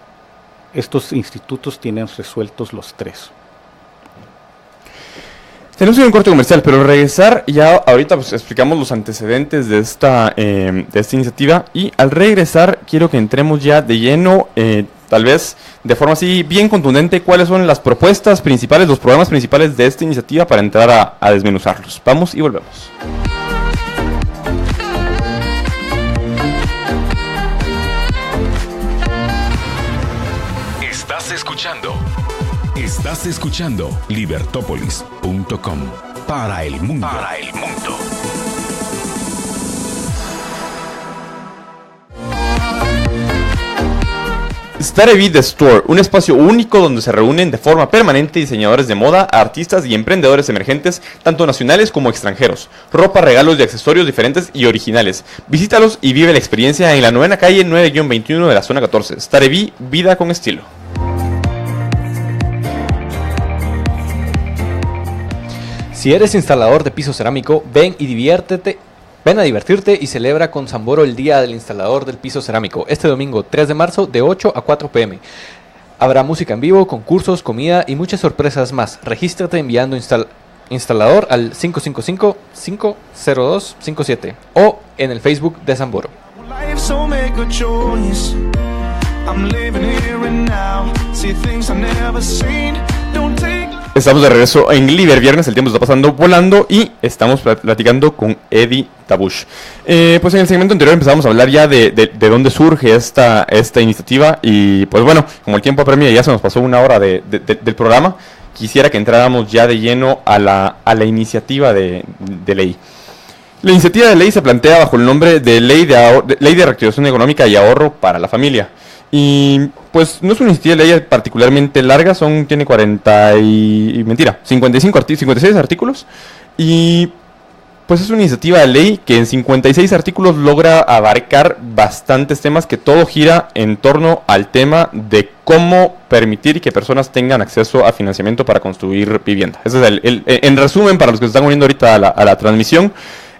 Estos institutos tienen resueltos los tres. Tenemos un corte comercial, pero al regresar ya ahorita pues explicamos los antecedentes de esta iniciativa, y al regresar quiero que entremos ya de lleno, tal vez de forma así bien contundente, cuáles son las propuestas principales, los programas principales de esta iniciativa para entrar a desmenuzarlos. Vamos y volvemos. Estás escuchando Libertópolis.com para el mundo. Starevi The Store, un espacio único donde se reúnen de forma permanente diseñadores de moda, artistas y emprendedores emergentes, tanto nacionales como extranjeros. Ropa, regalos y accesorios diferentes y originales. Visítalos y vive la experiencia en la 9ª calle 9-21 de la zona 14. Starevi, vida con estilo. Si eres instalador de piso cerámico, ven a divertirte y celebra con Samboro el Día del Instalador del Piso Cerámico, este domingo 3 de marzo de 8 a 4 p.m. Habrá música en vivo, concursos, comida y muchas sorpresas más. Regístrate enviando instalador al 555-50257 o en el Facebook de Samboro. Estamos de regreso en Liber Viernes, el tiempo está pasando volando y estamos platicando con Eddie Tabush. Pues en el segmento anterior empezamos a hablar ya de dónde surge esta iniciativa, y pues bueno, como el tiempo apremia, ya se nos pasó una hora del programa. Quisiera que entráramos ya de lleno a la iniciativa de ley. La iniciativa de ley se plantea bajo el nombre de Ley de Reactivación Económica y Ahorro para la Familia. Y pues no es una iniciativa de ley particularmente larga, tiene 56 artículos, y pues es una iniciativa de ley que en 56 artículos logra abarcar bastantes temas, que todo gira en torno al tema de cómo permitir que personas tengan acceso a financiamiento para construir vivienda. Ese es en resumen, para los que se están uniendo ahorita a la transmisión,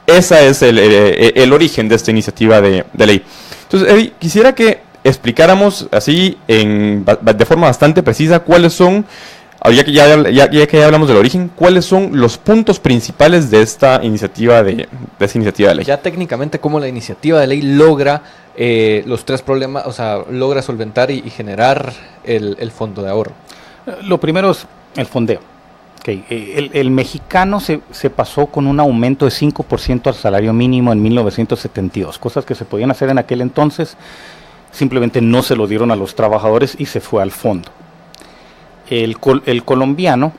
ese es el origen de esta iniciativa de ley. Entonces, Eddie, quisiera que explicáramos así de forma bastante precisa cuáles son Ahora que ya hablamos del origen, ¿cuáles son los puntos principales de esta iniciativa de ley? Ya técnicamente, ¿cómo la iniciativa de ley logra los tres problemas, o sea, logra solventar y generar el fondo de ahorro? Lo primero es el fondeo. Okay. El mexicano se pasó con un aumento de 5% al salario mínimo en 1972, cosas que se podían hacer en aquel entonces, simplemente no se lo dieron a los trabajadores y se fue al fondo. El colombiano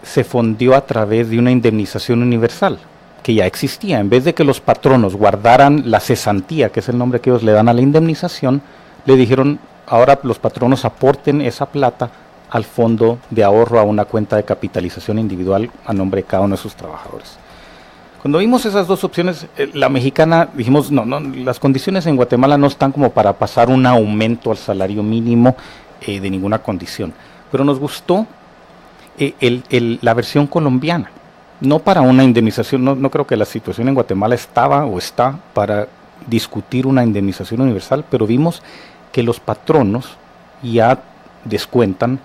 se fondeó a través de una indemnización universal que ya existía. En vez de que los patronos guardaran la cesantía, que es el nombre que ellos le dan a la indemnización, le dijeron, ahora los patronos aporten esa plata al fondo de ahorro, a una cuenta de capitalización individual a nombre de cada uno de sus trabajadores. Cuando vimos esas dos opciones, la mexicana, dijimos, no, las condiciones en Guatemala no están como para pasar un aumento al salario mínimo de ninguna condición. Pero nos gustó la versión colombiana, no para una indemnización, no creo que la situación en Guatemala estaba o está para discutir una indemnización universal, pero vimos que los patronos ya descuentan,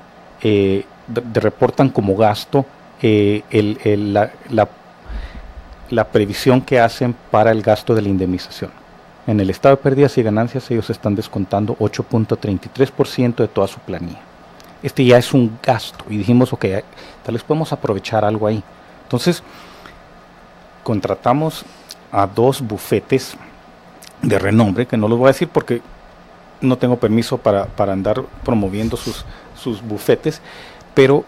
reportan como gasto la previsión que hacen para el gasto de la indemnización. En el estado de pérdidas y ganancias ellos están descontando 8.33% de toda su planilla. Este ya es un gasto y dijimos, ok, tal vez podemos aprovechar algo ahí. Entonces, contratamos a 2 bufetes de renombre, que no los voy a decir porque no tengo permiso para andar promoviendo sus bufetes, pero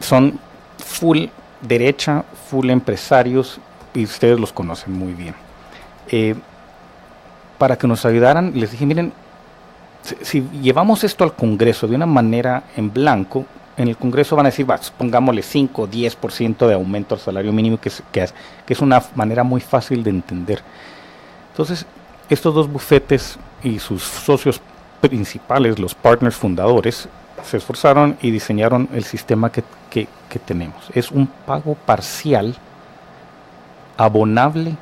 son full derecha, full empresarios, y ustedes los conocen muy bien. Para que nos ayudaran, les dije, miren, si llevamos esto al Congreso de una manera en blanco, en el Congreso van a decir, pongámosle 5 o 10% de aumento al salario mínimo, que es una manera muy fácil de entender. Entonces, estos 2 bufetes y sus socios principales, los partners fundadores, se esforzaron y diseñaron el sistema que tenemos. Es un pago parcial abonable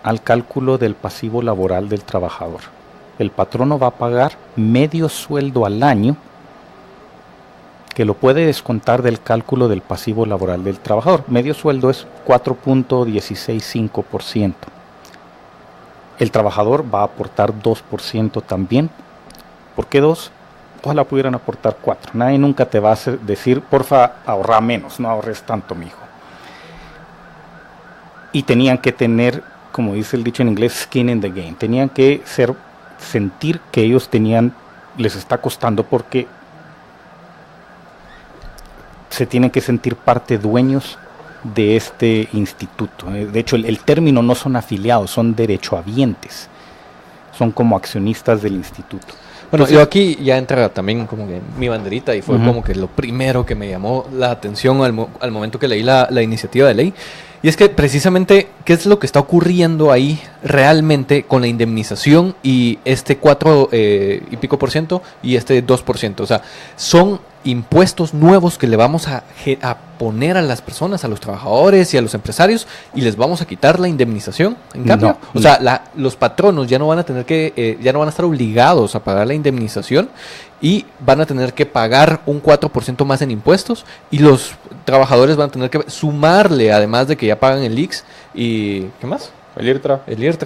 al cálculo del pasivo laboral del trabajador. El patrono va a pagar medio sueldo al año, que lo puede descontar del cálculo del pasivo laboral del trabajador. Medio sueldo es 4.165%. El trabajador va a aportar 2% también. ¿Por qué 2? Ojalá pudieran aportar 4. Nadie nunca te va a decir, porfa, ahorra menos, no ahorres tanto, mijo. Y tenían que tener, como dice el dicho en inglés, skin in the game. Tenían que sentir que ellos les está costando, porque se tienen que sentir parte dueños de este instituto. De hecho, el término no son afiliados, son derechohabientes. Son como accionistas del instituto. Bueno, yo aquí ya entra también como que mi banderita, y fue como que lo primero que me llamó la atención al momento que leí la iniciativa de ley. Y es que precisamente, ¿qué es lo que está ocurriendo ahí realmente con la indemnización y este 4 y pico por ciento y este 2%? O sea, son impuestos nuevos que le vamos a poner a las personas, a los trabajadores y a los empresarios, y les vamos a quitar la indemnización. En cambio, o sea, los patronos ya no van a tener ya no van a estar obligados a pagar la indemnización, y van a tener que pagar un 4% más en impuestos, y los trabajadores van a tener que sumarle, además de que ya pagan el IX y ¿qué más? El IRTRA.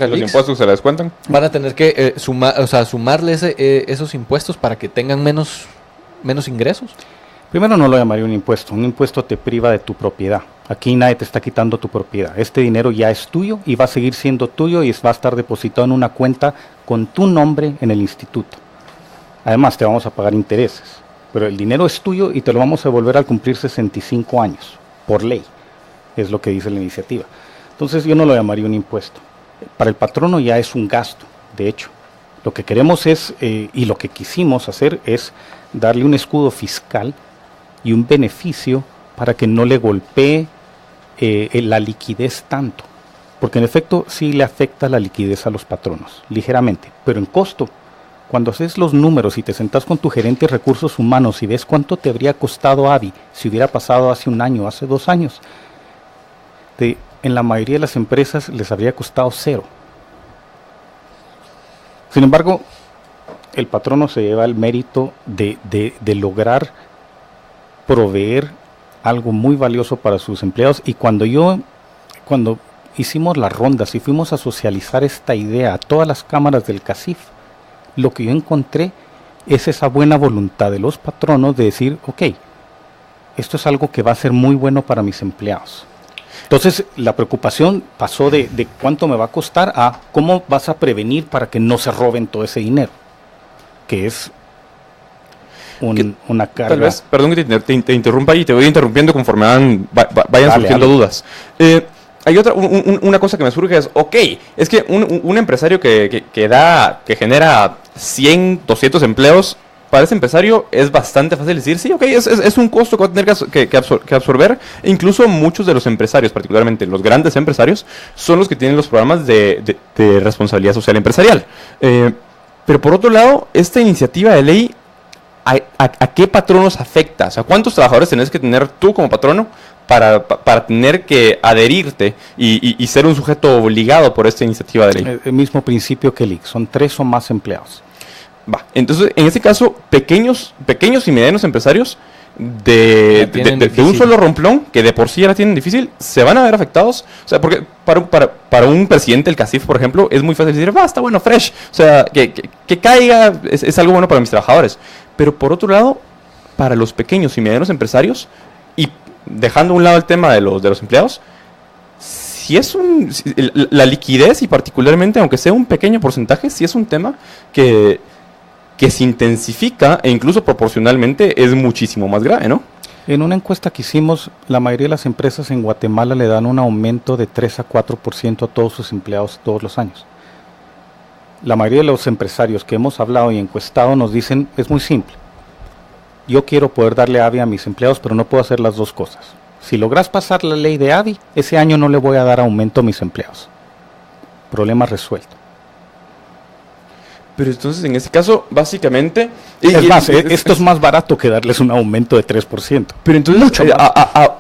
Los impuestos se les descuentan. Van a tener que sumarle esos impuestos para que tengan menos ingresos. Primero, no lo llamaría un impuesto. Un impuesto te priva de tu propiedad. Aquí nadie te está quitando tu propiedad. Este dinero ya es tuyo y va a seguir siendo tuyo, y va a estar depositado en una cuenta con tu nombre en el instituto. Además, te vamos a pagar intereses. Pero el dinero es tuyo y te lo vamos a devolver al cumplir 65 años, por ley. Es lo que dice la iniciativa. Entonces, yo no lo llamaría un impuesto. Para el patrono ya es un gasto, de hecho. Lo que queremos es, y lo que quisimos hacer, es darle un escudo fiscal y un beneficio para que no le golpee la liquidez tanto. Porque en efecto sí le afecta la liquidez a los patronos, ligeramente, pero en costo. Cuando haces los números y te sentás con tu gerente de recursos humanos y ves cuánto te habría costado AVI si hubiera pasado hace un año, hace 2 años, en la mayoría de las empresas les habría costado 0. Sin embargo, el patrono se lleva el mérito de lograr proveer algo muy valioso para sus empleados. Y cuando hicimos las rondas y fuimos a socializar esta idea a todas las cámaras del CACIF, lo que yo encontré es esa buena voluntad de los patronos de decir, ok, esto es algo que va a ser muy bueno para mis empleados. Entonces la preocupación pasó de cuánto me va a costar a cómo vas a prevenir para que no se roben todo ese dinero, que es una carga. Tal vez, perdón que te interrumpa y te voy interrumpiendo conforme vayan surgiendo dudas. Hay una cosa que me surge es, ok, es que un empresario que genera 100, 200 empleos, para ese empresario es bastante fácil decir, sí, ok, es un costo que va a tener que absorber. E incluso muchos de los empresarios, particularmente los grandes empresarios, son los que tienen los programas de responsabilidad social empresarial. Pero por otro lado, esta iniciativa de ley, ¿a qué patronos afecta? O sea, ¿cuántos trabajadores tenés que tener tú como patrono para tener que adherirte y ser un sujeto obligado por esta iniciativa de ley? El mismo principio que el IC, son 3 o más empleados. Va, entonces, en este caso, pequeños y medianos empresarios de un solo romplón, que de por sí ya la tienen difícil, se van a ver afectados. O sea, porque para un presidente del CACIF, por ejemplo, es muy fácil decir, está bueno, fresh. O sea, que caiga es algo bueno para mis trabajadores. Pero por otro lado, para los pequeños y medianos empresarios, y dejando a un lado el tema de los empleados, si es la liquidez, y particularmente, aunque sea un pequeño porcentaje, si es un tema que se intensifica e incluso proporcionalmente es muchísimo más grave, ¿no? En una encuesta que hicimos, la mayoría de las empresas en Guatemala le dan un aumento de 3 a 4% a todos sus empleados todos los años. La mayoría de los empresarios que hemos hablado y encuestado nos dicen, es muy simple. Yo quiero poder darle AVI a mis empleados, pero no puedo hacer las dos cosas. Si logras pasar la ley de AVI, ese año no le voy a dar aumento a mis empleados. Problema resuelto. Pero entonces, en este caso, básicamente... Esto es más barato que darles un aumento de 3%. Pero entonces,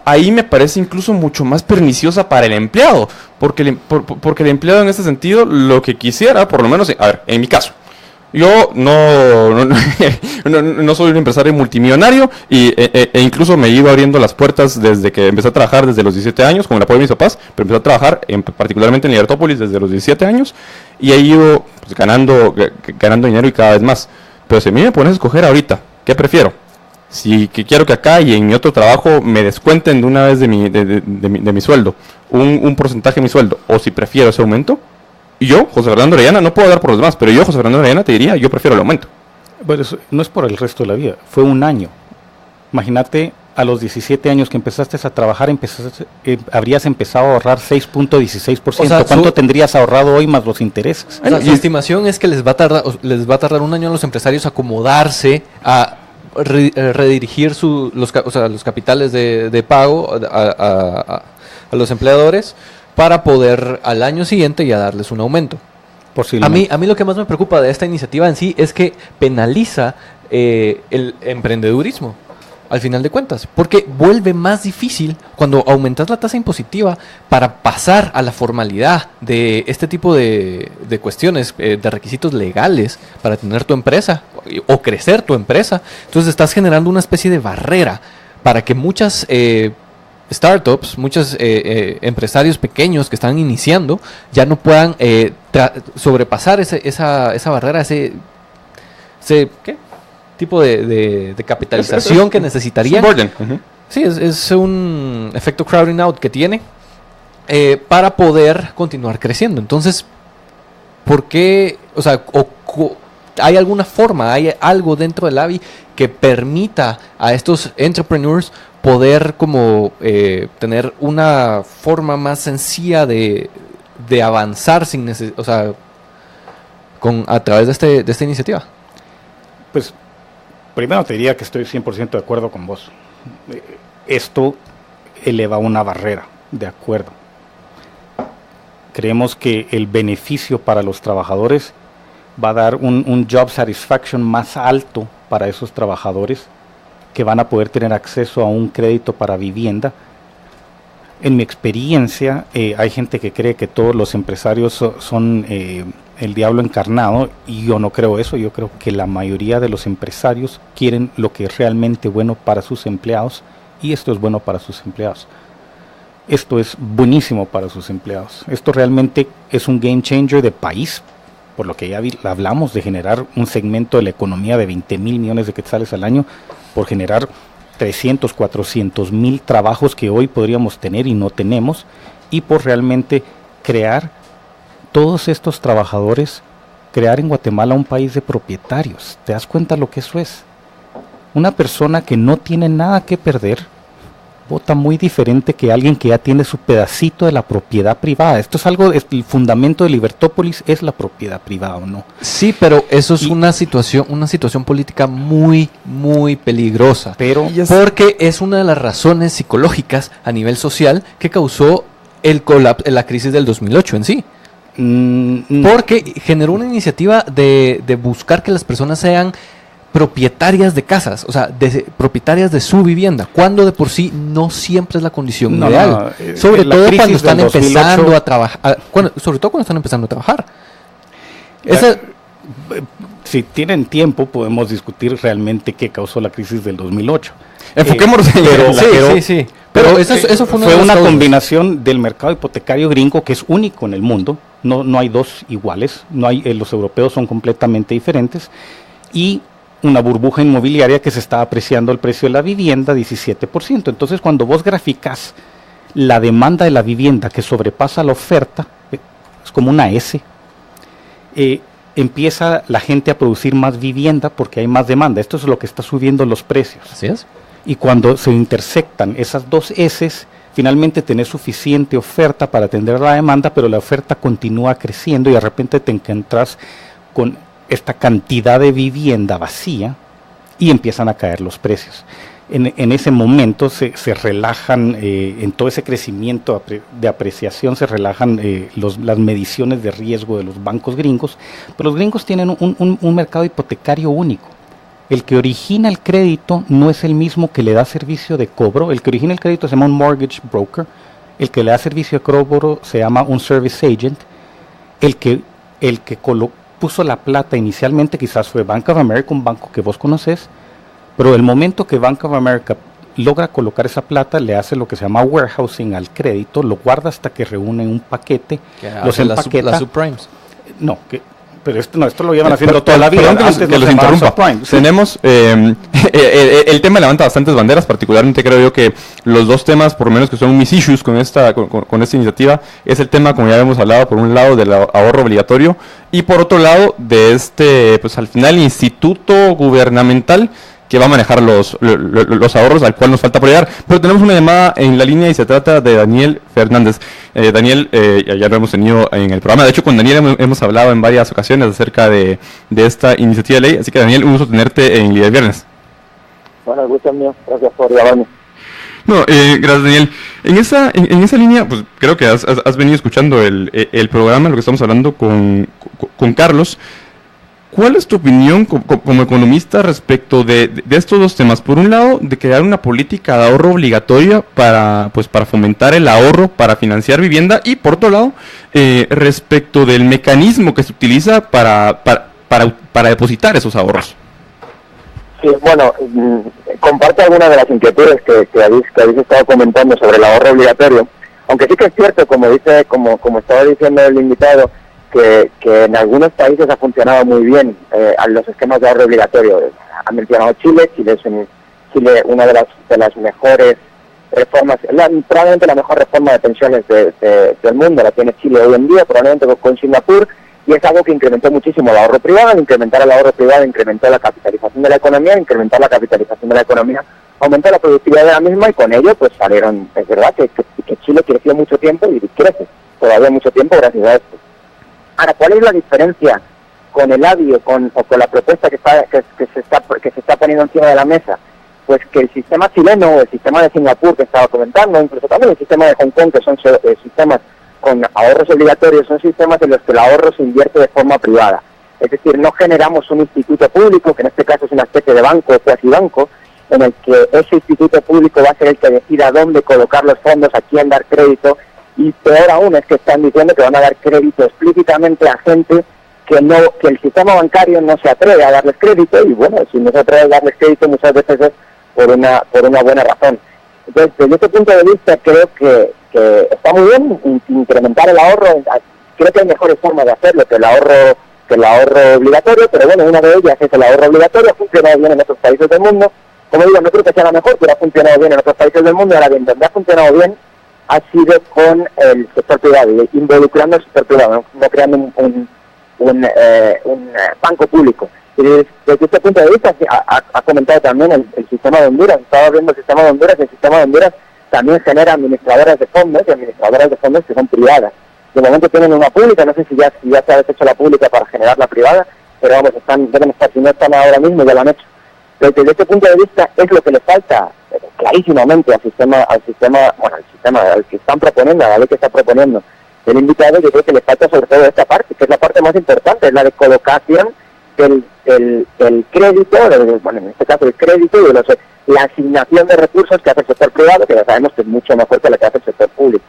ahí me parece incluso mucho más perniciosa para el empleado. Porque el empleado, en este sentido, lo que quisiera, por lo menos... A ver, en mi caso, yo no soy un empresario multimillonario e incluso me he ido abriendo las puertas desde que empecé a trabajar desde los 17 años, con el apoyo de mis papás, pero empecé a trabajar particularmente en Libertópolis desde los 17 años y he ido pues, ganando dinero y cada vez más. Pero si a mí me pones a escoger ahorita, ¿qué prefiero? Si quiero que acá y en mi otro trabajo me descuenten de una vez de mi sueldo, un porcentaje de mi sueldo, o si prefiero ese aumento. Y yo, José Fernando Orellana, no puedo hablar por los demás, pero yo, José Fernando Orellana, te diría, yo prefiero el aumento. Bueno, eso no es por el resto de la vida, fue un año. Imagínate, a los 17 años que empezaste a trabajar, habrías empezado a ahorrar 6.16%. O sea, ¿cuánto tendrías ahorrado hoy más los intereses? Bueno, la estimación es que les va a tardar un año a los empresarios acomodarse a redirigir los capitales de pago a los empleadores, para poder al año siguiente ya darles un aumento. A mí lo que más me preocupa de esta iniciativa en sí es que penaliza el emprendedurismo, al final de cuentas, porque vuelve más difícil cuando aumentas la tasa impositiva para pasar a la formalidad de este tipo de cuestiones, de requisitos legales para tener tu empresa o crecer tu empresa. Entonces estás generando una especie de barrera para que muchas startups, muchos empresarios pequeños que están iniciando ya no puedan sobrepasar esa barrera, ese ¿qué? Tipo de capitalización que necesitarían. Sí, es un efecto crowding out que tiene para poder continuar creciendo. Entonces, ¿por qué? O sea, ¿hay alguna forma, hay algo dentro del AVI que permita a estos entrepreneurs poder como tener una forma más sencilla de avanzar a través de esta iniciativa? Pues primero te diría que estoy 100% de acuerdo con vos. Esto eleva una barrera, de acuerdo. Creemos que el beneficio para los trabajadores va a dar un job satisfaction más alto para esos trabajadores, que van a poder tener acceso a un crédito para vivienda. En mi experiencia, hay gente que cree que todos los empresarios son el diablo encarnado, y yo no creo eso. Yo creo que la mayoría de los empresarios quieren lo que es realmente bueno para sus empleados, y esto es bueno para sus empleados. Esto es buenísimo para sus empleados. Esto realmente es un game changer de país, por lo que ya hablamos de generar un segmento de la economía de 20,000 millones de quetzales al año, por generar 300, 400 mil trabajos que hoy podríamos tener y no tenemos, y por realmente crear todos estos trabajadores, crear en Guatemala un país de propietarios. ¿Te das cuenta lo que eso es? Una persona que no tiene nada que perder vota muy diferente que alguien que ya tiene su pedacito de la propiedad privada. Esto es algo, el fundamento de Libertópolis es la propiedad privada, ¿o no? Sí, pero eso es una situación política muy, muy peligrosa. Porque es una de las razones psicológicas a nivel social que causó la crisis del 2008 en sí. Porque generó una iniciativa de buscar que las personas sean propietarias de casas, o sea, propietarias de su vivienda, cuando de por sí no siempre es la condición ideal. Sobre todo cuando están empezando a trabajar, sobre todo cuando están empezando a trabajar. Si tienen tiempo, podemos discutir realmente qué causó la crisis del 2008. Enfoquémonos en Pero eso fue una combinación del mercado hipotecario gringo, que es único en el mundo. No hay dos iguales. Los europeos son completamente diferentes. Y una burbuja inmobiliaria que se está apreciando el precio de la vivienda 17%. Entonces, cuando vos graficas la demanda de la vivienda que sobrepasa la oferta, es como una S, empieza la gente a producir más vivienda porque hay más demanda. Esto es lo que está subiendo los precios. Así es. Y cuando se intersectan esas dos S's, finalmente tenés suficiente oferta para atender la demanda, pero la oferta continúa creciendo y de repente te encuentras con esta cantidad de vivienda vacía y empiezan a caer los precios. En ese momento se relajan, en todo ese crecimiento de apreciación se relajan las mediciones de riesgo de los bancos gringos, pero los gringos tienen un mercado hipotecario único. El que origina el crédito no es el mismo que le da servicio de cobro. El que origina el crédito se llama un mortgage broker, el que le da servicio de cobro se llama un service agent, el que puso la plata inicialmente quizás fue Bank of America, un banco que vos conocés, pero el momento que Bank of America logra colocar esa plata, le hace lo que se llama warehousing al crédito, lo guarda hasta que reúne un paquete, los empaqueta. Las subprimes. Pero esto lo llevan haciendo toda la vida. Antes que los interrumpa. Tenemos el tema levanta bastantes banderas, particularmente creo yo que los dos temas, por lo menos que son mis issues con esta iniciativa, es el tema, como ya hemos hablado, por un lado del ahorro obligatorio y por otro lado de pues al final instituto gubernamental que va a manejar los ahorros, al cual nos falta apoyar. Pero tenemos una llamada en la línea y se trata de Daniel Fernández. Daniel, ya lo hemos tenido en el programa. De hecho, con Daniel hemos hablado en varias ocasiones acerca de esta iniciativa de ley. Así que, Daniel, un gusto tenerte en Líder Viernes. Bueno, el gusto es mío. Gracias por llamarme. No, gracias, Daniel. En esa línea, pues creo que has venido escuchando el programa, lo que estamos hablando con Carlos. ¿Cuál es tu opinión como economista respecto de estos dos temas? Por un lado, de crear una política de ahorro obligatoria para fomentar el ahorro, para financiar vivienda, y por otro lado, respecto del mecanismo que se utiliza para depositar esos ahorros. Sí, bueno, comparto algunas de las inquietudes que habéis estado comentando sobre el ahorro obligatorio, aunque sí que es cierto, como estaba diciendo el invitado, que en algunos países ha funcionado muy bien a los esquemas de ahorro obligatorio. Ha mencionado Chile es una de las mejores reformas, probablemente la mejor reforma de pensiones del mundo, la tiene Chile hoy en día, probablemente con Singapur, y es algo que incrementó muchísimo el ahorro privado. Al incrementar el ahorro privado incrementó la capitalización de la economía, incrementar la capitalización de la economía aumentó la productividad de la misma, y con ello pues salieron, es verdad que Chile creció mucho tiempo y crece todavía mucho tiempo gracias a esto. Ahora, ¿cuál es la diferencia con el ABI o con la propuesta que se está poniendo encima de la mesa? Pues que el sistema chileno o el sistema de Singapur que estaba comentando, incluso también el sistema de Hong Kong, que son sistemas con ahorros obligatorios, son sistemas en los que el ahorro se invierte de forma privada. Es decir, no generamos un instituto público, que en este caso es una especie de banco o cuasi banco, en el que ese instituto público va a ser el que decida dónde colocar los fondos, a quién dar crédito. Y peor aún es que están diciendo que van a dar crédito explícitamente a gente que el sistema bancario no se atreve a darles crédito, y bueno, si no se atreve a darles crédito muchas veces es por una buena razón. Entonces, desde este punto de vista, creo que está muy bien incrementar el ahorro. Creo que hay mejores formas de hacerlo que el ahorro obligatorio, pero bueno, una de ellas es el ahorro obligatorio. Ha funcionado bien en otros países del mundo. Como digo, no creo que sea la mejor, pero ha funcionado bien en otros países del mundo. Ahora bien, donde ha funcionado bien ha sido con el sector privado, involucrando al sector privado, no creando un banco público. Y desde este punto de vista ha comentado también el sistema de Honduras. Estaba viendo el sistema de Honduras. El sistema de Honduras también genera administradoras de fondos, y administradoras de fondos que son privadas. De momento tienen una pública, no sé si ya se ha deshecho la pública para generar la privada, pero vamos, deben estar, si no están ahora mismo, ya lo han hecho. Desde este punto de vista es lo que le falta clarísimamente al sistema al que están proponiendo, a la ley que está proponiendo el invitado. Yo creo que le falta sobre todo esta parte, que es la parte más importante, es la de colocación del crédito, en este caso el crédito y la asignación de recursos que hace el sector privado, que ya sabemos que es mucho mejor que la que hace el sector público.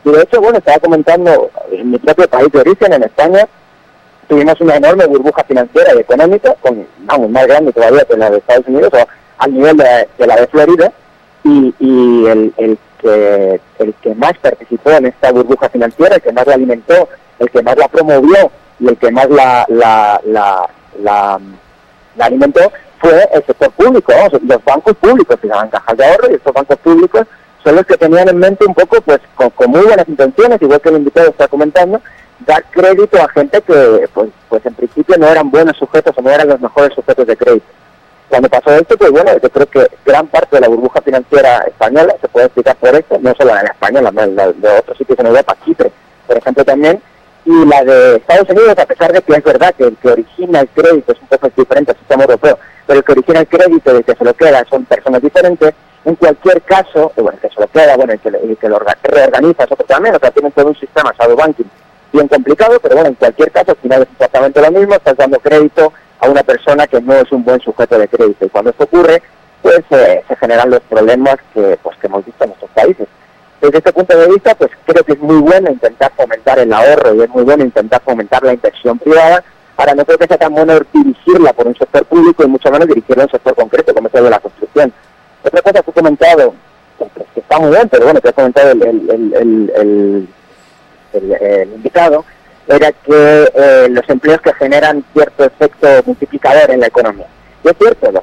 Y de hecho, bueno, estaba comentando, en mi propio país de origen, en España, tuvimos una enorme burbuja financiera y económica, más grande todavía que la de Estados Unidos, o al nivel de la de Florida, y el que más participó en esta burbuja financiera, el que más la alimentó, el que más la promovió y el que más la alimentó fue el sector público, los bancos públicos que llaman cajas de ahorro, y estos bancos públicos son los que tenían en mente un poco, pues con muy buenas intenciones, igual que el invitado está comentando, dar crédito a gente que pues en principio no eran buenos sujetos o no eran los mejores sujetos de crédito. Cuando pasó esto, pues bueno, yo creo que gran parte de la burbuja financiera española se puede explicar por esto, no solo la de España, la de otros sitios en Europa, Chipre, por ejemplo, también, y la de Estados Unidos, a pesar de que es verdad que el que origina el crédito es un poco diferente al sistema europeo, pero el que origina el crédito y el que se lo queda son personas diferentes. En cualquier caso, el que se lo queda, el que lo reorganiza es otro también, o sea, tienen todo un sistema shadow banking bien complicado, pero bueno, en cualquier caso, al final es exactamente lo mismo, estás dando crédito a una persona que no es un buen sujeto de crédito, y cuando esto ocurre, pues se generan los problemas que hemos visto en nuestros países. Desde este punto de vista, pues creo que es muy bueno intentar fomentar el ahorro, y es muy bueno intentar fomentar la inversión privada. Ahora, no creo que sea tan bueno dirigirla por un sector público y mucho menos dirigirla a un sector concreto, como es el de la construcción. Otra cosa que he comentado, que está muy bien, pero bueno, que ha comentado el invitado, era que los empleos que generan cierto efecto multiplicador en la economía. Y es cierto,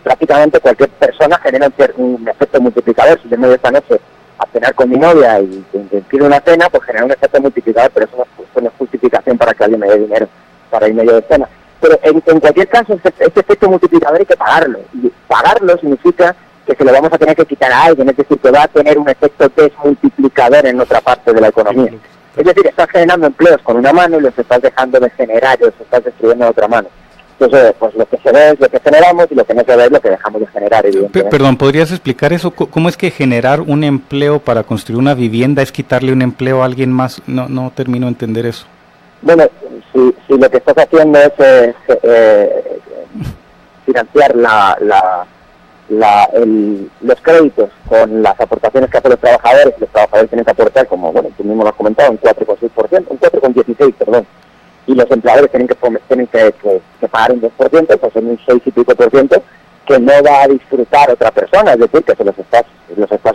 prácticamente cualquier persona genera un efecto multiplicador. Si yo me voy esta noche a cenar con mi novia y pido una cena, pues genera un efecto multiplicador, pero eso no es justificación para que alguien me dé dinero para ir medio de cena. Pero en cualquier caso, este efecto multiplicador hay que pagarlo. Y pagarlo significa que se lo vamos a tener que quitar a alguien, es decir, que va a tener un efecto desmultiplicador en otra parte de la economía. Es decir, estás generando empleos con una mano y los estás dejando de generar y los estás destruyendo de otra mano. Entonces, pues lo que se ve es lo que generamos y lo que no se ve es lo que dejamos de generar, evidentemente. Perdón, ¿podrías explicar eso? ¿Cómo es que generar un empleo para construir una vivienda es quitarle un empleo a alguien más? No termino de entender eso. Bueno, si lo que estás haciendo es financiar los créditos con las aportaciones que hacen los trabajadores tienen que aportar, como bueno, tú mismo lo has comentado, un 4,6%, un 4,16%, perdón, y los empleadores tienen que pagar un 2%, pues en un 6 y pico por ciento que no va a disfrutar otra persona, es decir, que se los estás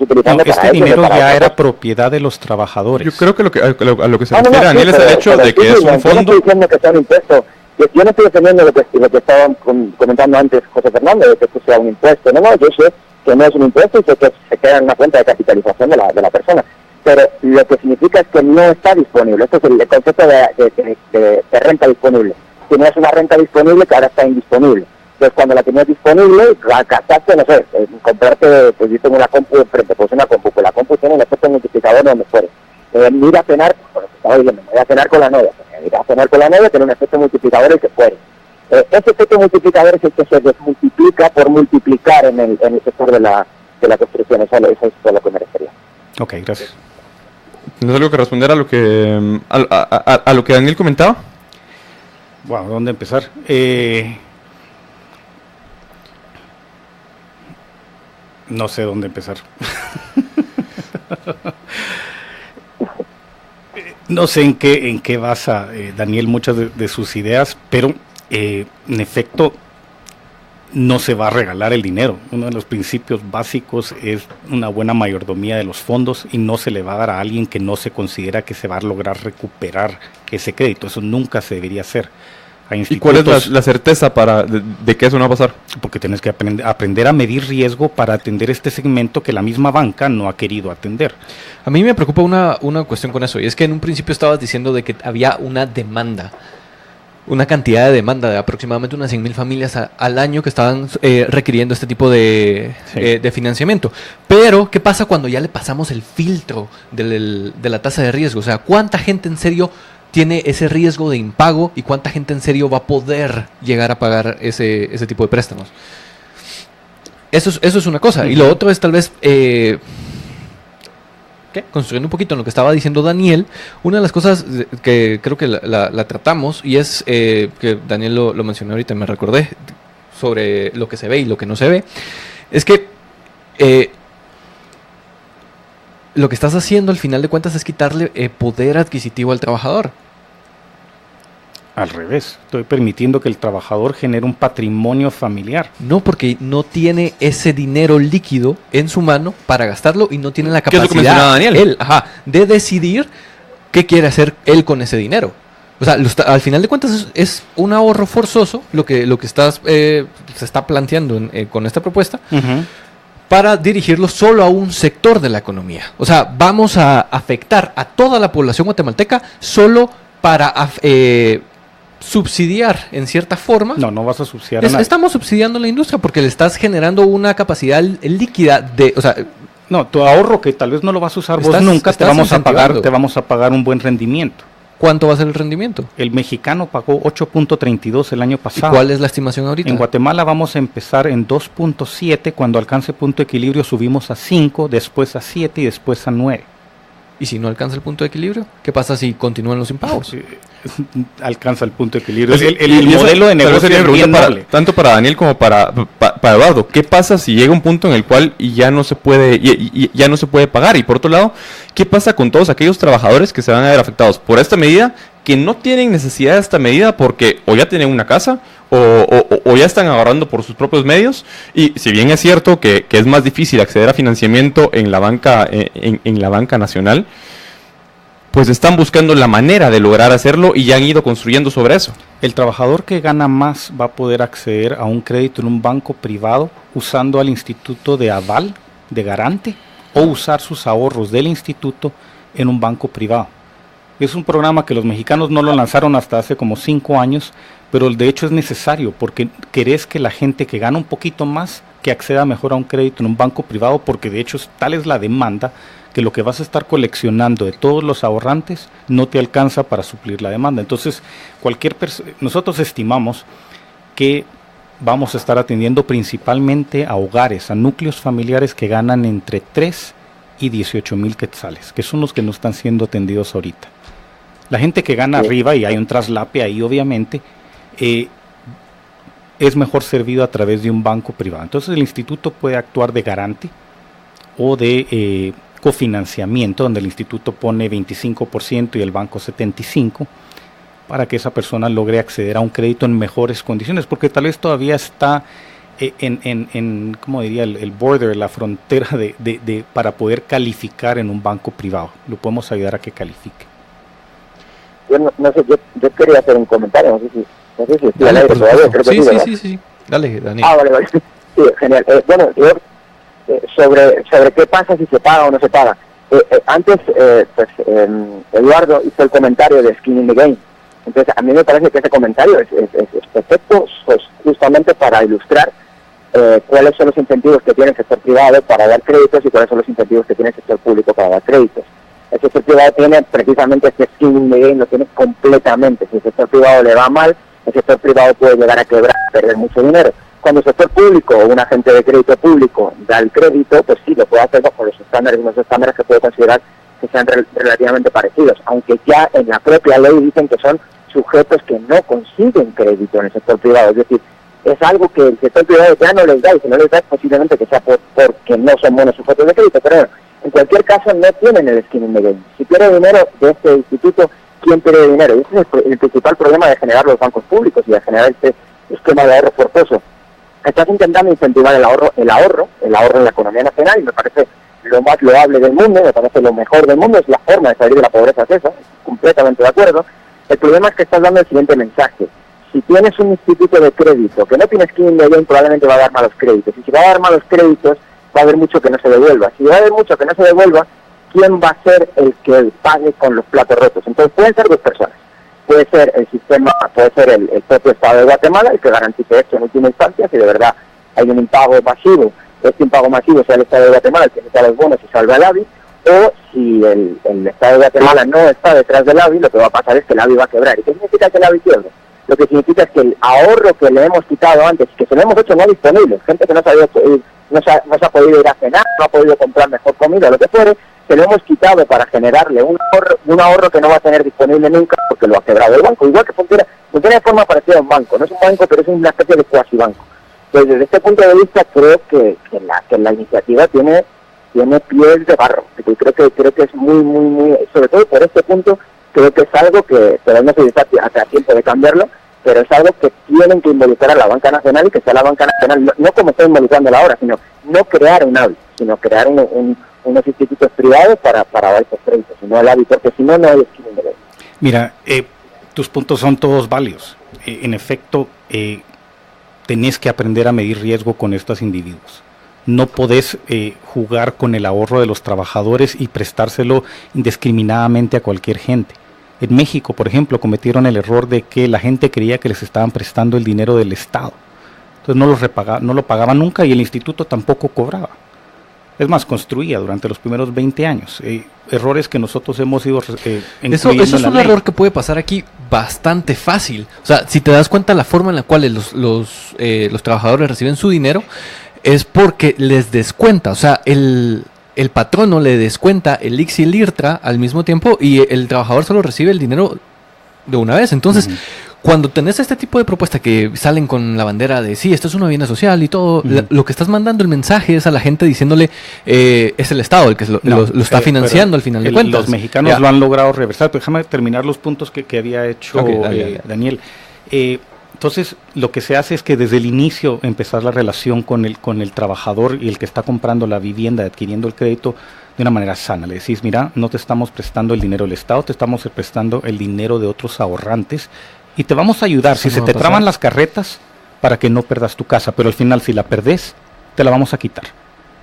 utilizando para este dinero ya era propiedad de los trabajadores. Yo creo que a lo que se refiere Daniel es el hecho de que es un fondo. Yo no estoy diciendo que sea un impuesto. Yo no estoy defendiendo lo que estaban comentando antes José Fernando, de que esto sea un impuesto. No, yo sé que no es un impuesto y sé que se queda en una cuenta de capitalización de la persona. Pero lo que significa es que no está disponible. Esto es el concepto de renta disponible. Tienes una renta disponible que ahora está indisponible. Entonces, cuando la tenías disponible, gastaste, no sé, comprarte, pues yo tengo una compu enfrente, pues una compu, pues la compu tiene un efecto multiplicador donde fuere. Ir a cenar, por lo que estaba diciendo, me voy a cenar con la novia. Ir a cenar con la novia tiene un efecto multiplicador el que fuere. Ese efecto multiplicador es el que se desmultiplica por multiplicar en el sector de la construcción. Eso es a lo que me refería. Ok, gracias. ¿Tienes algo que responder a lo que Daniel comentaba? Bueno, ¿dónde empezar? No sé dónde empezar. No sé en qué basa, Daniel, muchas de sus ideas, pero en efecto no se va a regalar el dinero. Uno de los principios básicos es una buena mayordomía de los fondos y no se le va a dar a alguien que no se considera que se va a lograr recuperar ese crédito. Eso nunca se debería hacer. ¿Y cuál es la certeza de que eso no va a pasar? Porque tienes que aprender a medir riesgo para atender este segmento que la misma banca no ha querido atender. A mí me preocupa una cuestión con eso, y es que en un principio estabas diciendo de que había una demanda, una cantidad de demanda de aproximadamente unas 100,000 familias al año que estaban requiriendo este tipo de financiamiento. Pero, ¿qué pasa cuando ya le pasamos el filtro de la tasa de riesgo? O sea, ¿cuánta gente en serio tiene ese riesgo de impago y cuánta gente en serio va a poder llegar a pagar ese tipo de préstamos? Eso es una cosa. Y lo otro es tal vez, construyendo un poquito en lo que estaba diciendo Daniel, una de las cosas que creo que la tratamos, y es que Daniel lo mencionó ahorita, me recordé, sobre lo que se ve y lo que no se ve, es que lo que estás haciendo al final de cuentas es quitarle poder adquisitivo al trabajador. Al revés, estoy permitiendo que el trabajador genere un patrimonio familiar. No, porque no tiene ese dinero líquido en su mano para gastarlo y no tiene la capacidad, ¿qué es lo que mencionaba Daniel? De decidir qué quiere hacer él con ese dinero. O sea, al final de cuentas es un ahorro forzoso lo que se está planteando con esta propuesta. Uh-huh. Para dirigirlo solo a un sector de la economía. O sea, vamos a afectar a toda la población guatemalteca solo para subsidiar en cierta forma. No vas a subsidiar a nadie. Estamos subsidiando la industria porque le estás generando una capacidad líquida de... O sea, no, tu ahorro que tal vez no lo vas a usar vos nunca, te vamos a pagar un buen rendimiento. ¿Cuánto va a ser el rendimiento? El mexicano pagó 8.32 el año pasado. ¿Y cuál es la estimación ahorita? En Guatemala vamos a empezar en 2.7, cuando alcance punto de equilibrio subimos a 5, después a 7 y después a 9. ¿Y si no alcanza el punto de equilibrio? ¿Qué pasa si continúan los impagos? Alcanza el punto de equilibrio. El modelo de negocio es bien noble. Tanto para Daniel como para Eduardo. ¿Qué pasa si llega un punto en el cual ya no se puede pagar? Y por otro lado, ¿qué pasa con todos aquellos trabajadores que se van a ver afectados por esta medida, que no tienen necesidad de esta medida porque o ya tienen una casa o ya están ahorrando por sus propios medios? Y si bien es cierto que es más difícil acceder a financiamiento en la banca nacional, pues están buscando la manera de lograr hacerlo y ya han ido construyendo sobre eso. El trabajador que gana más va a poder acceder a un crédito en un banco privado usando al instituto de aval, de garante, o usar sus ahorros del instituto en un banco privado. Es un programa que los mexicanos no lo lanzaron hasta hace como 5 años, pero de hecho es necesario porque querés que la gente que gana un poquito más que acceda mejor a un crédito en un banco privado, porque de hecho tal es la demanda que lo que vas a estar coleccionando de todos los ahorrantes no te alcanza para suplir la demanda. Entonces, nosotros estimamos que vamos a estar atendiendo principalmente a hogares, a núcleos familiares que ganan entre 3 y 18,000 quetzales, que son los que no están siendo atendidos ahorita. La gente que gana arriba, y hay un traslape ahí obviamente, es mejor servido a través de un banco privado. Entonces el instituto puede actuar de garante o de cofinanciamiento, donde el instituto pone 25% y el banco 75%, para que esa persona logre acceder a un crédito en mejores condiciones, porque tal vez todavía está en ¿cómo diría? El border, la frontera para poder calificar en un banco privado. Lo podemos ayudar a que califique. Yo no sé, yo quería hacer un comentario, no sé si estoy al aire todavía, creo que sí. Dale, Daniel. Vale. Sí, genial. Bueno, sobre qué pasa si se paga o no se paga. Antes, Eduardo hizo el comentario de skin in the game. Entonces, a mí me parece que ese comentario es perfecto, pues, justamente para ilustrar cuáles son los incentivos que tiene el sector privado para dar créditos y cuáles son los incentivos que tiene el sector público para dar créditos. El sector privado tiene precisamente este skin in the game, lo tiene completamente. Si el sector privado le va mal, el sector privado puede llegar a quebrar, perder mucho dinero. Cuando el sector público o un agente de crédito público da el crédito, pues sí, lo puede hacer bajo los estándares, unos estándares que puede considerar que sean relativamente parecidos, aunque ya en la propia ley dicen que son sujetos que no consiguen crédito en el sector privado. Es decir, es algo que el sector privado ya no les da, y si no les da posiblemente que sea porque no son buenos sujetos de crédito. Pero bueno, En cualquier caso, no tienen el skin in the game. Si pierde dinero de este instituto, ¿quién pierde dinero? Y ese es el principal problema de generar los bancos públicos y de generar este esquema de ahorro forzoso. Estás intentando incentivar el ahorro en la economía nacional, y me parece lo más loable del mundo, me parece lo mejor del mundo, es la forma de salir de la pobreza, es esa, completamente de acuerdo. El problema es que estás dando el siguiente mensaje: si tienes un instituto de crédito que no tiene skin in the game, probablemente va a dar malos créditos, y si va a dar malos créditos, va a haber mucho que no se devuelva. Si va a haber mucho que no se devuelva, ¿quién va a ser el que pague con los platos rotos? Entonces pueden ser dos personas. Puede ser el sistema, puede ser el propio Estado de Guatemala el que garantice esto en última instancia, si de verdad hay un impago masivo, este impago masivo sea el Estado de Guatemala el que necesita los bonos y salva el ABI, o si el Estado de Guatemala no está detrás del ABI, lo que va a pasar es que el ABI va a quebrar. ¿Y qué significa que el ABI quiebre? Lo que significa es que el ahorro que le hemos quitado antes, que se lo hemos hecho no disponible, gente que no se ha podido ir a cenar, no ha podido comprar mejor comida, lo que fuere, se lo hemos quitado para generarle un ahorro que no va a tener disponible nunca porque lo ha quebrado el banco. Igual que funciona de forma parecida a un banco, no es un banco, pero es una especie de cuasi banco. Entonces, desde este punto de vista, creo que la iniciativa tiene pies de barro. Creo que es muy, sobre todo por este punto, creo que es algo que, pero no sé si está a tiempo de cambiarlo, pero es algo que tienen que involucrar a la banca nacional, y que sea la banca nacional, no como está involucrándola ahora, sino no crear un ABI, sino crear unos institutos privados para dar estos créditos, sino el ABI, porque si no, no hay skin in the game. Mira, tus puntos son todos válidos. En efecto, tenés que aprender a medir riesgo con estos individuos. No podés jugar con el ahorro de los trabajadores y prestárselo indiscriminadamente a cualquier gente. En México, por ejemplo, cometieron el error de que la gente creía que les estaban prestando el dinero del Estado. Entonces no lo pagaban nunca, y el instituto tampoco cobraba. Es más, construía durante los primeros 20 años. Errores que nosotros hemos ido Eso es un error que puede pasar aquí bastante fácil. O sea, si te das cuenta, la forma en la cual los trabajadores reciben su dinero es porque les descuenta. O sea, el patrono le descuenta el ICS y el IRTRA al mismo tiempo, y el trabajador solo recibe el dinero de una vez. Entonces, cuando tenés este tipo de propuestas que salen con la bandera de sí, esto es una vivienda social y todo, lo que estás mandando el mensaje es a la gente diciéndole es el Estado el que lo está financiando al final de cuentas. Los mexicanos lo han logrado reversar. Pero déjame terminar los puntos que había hecho Daniel. Entonces, lo que se hace es que desde el inicio empezar la relación con el trabajador y el que está comprando la vivienda, adquiriendo el crédito, de una manera sana. Le decís: mira, no te estamos prestando el dinero del Estado, te estamos prestando el dinero de otros ahorrantes, y te vamos a ayudar si se te traban las carretas para que no perdas tu casa, pero al final, si la perdés, te la vamos a quitar.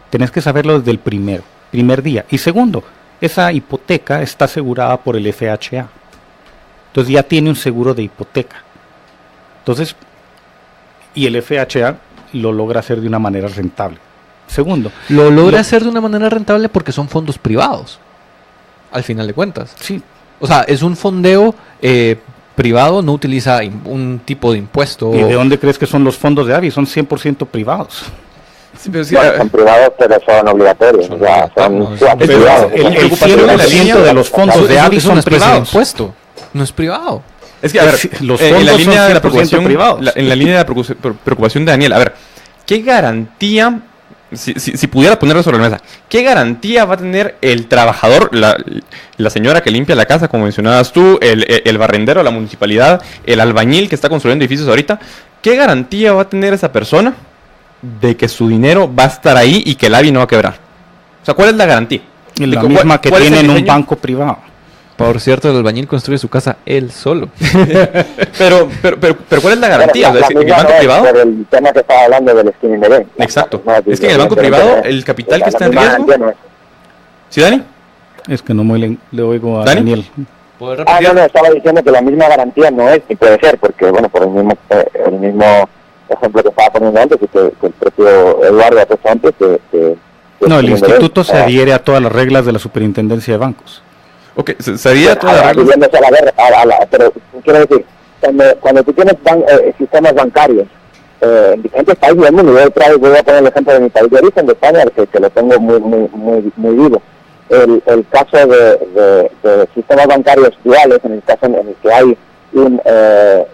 Tenés que saberlo desde el primer día. Y segundo, esa hipoteca está asegurada por el FHA. Entonces ya tiene un seguro de hipoteca. Entonces, y el FHA lo logra hacer de una manera rentable. Segundo, lo logra hacer de una manera rentable porque son fondos privados, al final de cuentas. Sí. O sea, es un fondeo privado, no utiliza un tipo de impuesto. ¿Y de dónde crees que son los fondos de ABI? Son 100% privados. Sí, pero son privados, pero son obligatorios. El 100% de los fondos de ABI son privados. Impuesto, no es privado. Es que, a ver, los fondos en la línea de la preocupación de Daniel, a ver, ¿qué garantía, si pudiera ponerlo sobre la mesa, qué garantía va a tener el trabajador, la señora que limpia la casa, como mencionabas tú, el barrendero de la municipalidad, el albañil que está construyendo edificios ahorita, qué garantía va a tener esa persona de que su dinero va a estar ahí y que el ABI no va a quebrar? O sea, ¿cuál es la garantía? La misma que tiene en un banco privado. Por cierto, el albañil construye su casa él solo. pero ¿cuál es la garantía? Bueno, ¿En el banco privado? Por el tema que estaba hablando del skin in the game. Exacto. Es que en el banco privado el capital que está en riesgo... ¿Sí, Dani? Es que no le oigo a ¿Dani? Daniel. No, estaba diciendo que la misma garantía no es, ni puede ser, porque, bueno, por el mismo ejemplo que estaba poniendo antes, y que el propio Eduardo ha puesto antes, no, el instituto se adhiere a todas las reglas de la Superintendencia de Bancos. Ok, se adhiere a todas las reglas. Pero quiero decir, cuando tú tienes sistemas bancarios en diferentes países del mundo, yo voy a poner el ejemplo de mi país de origen, de España, que lo tengo muy vivo. El caso de sistemas bancarios duales, en el caso en el que hay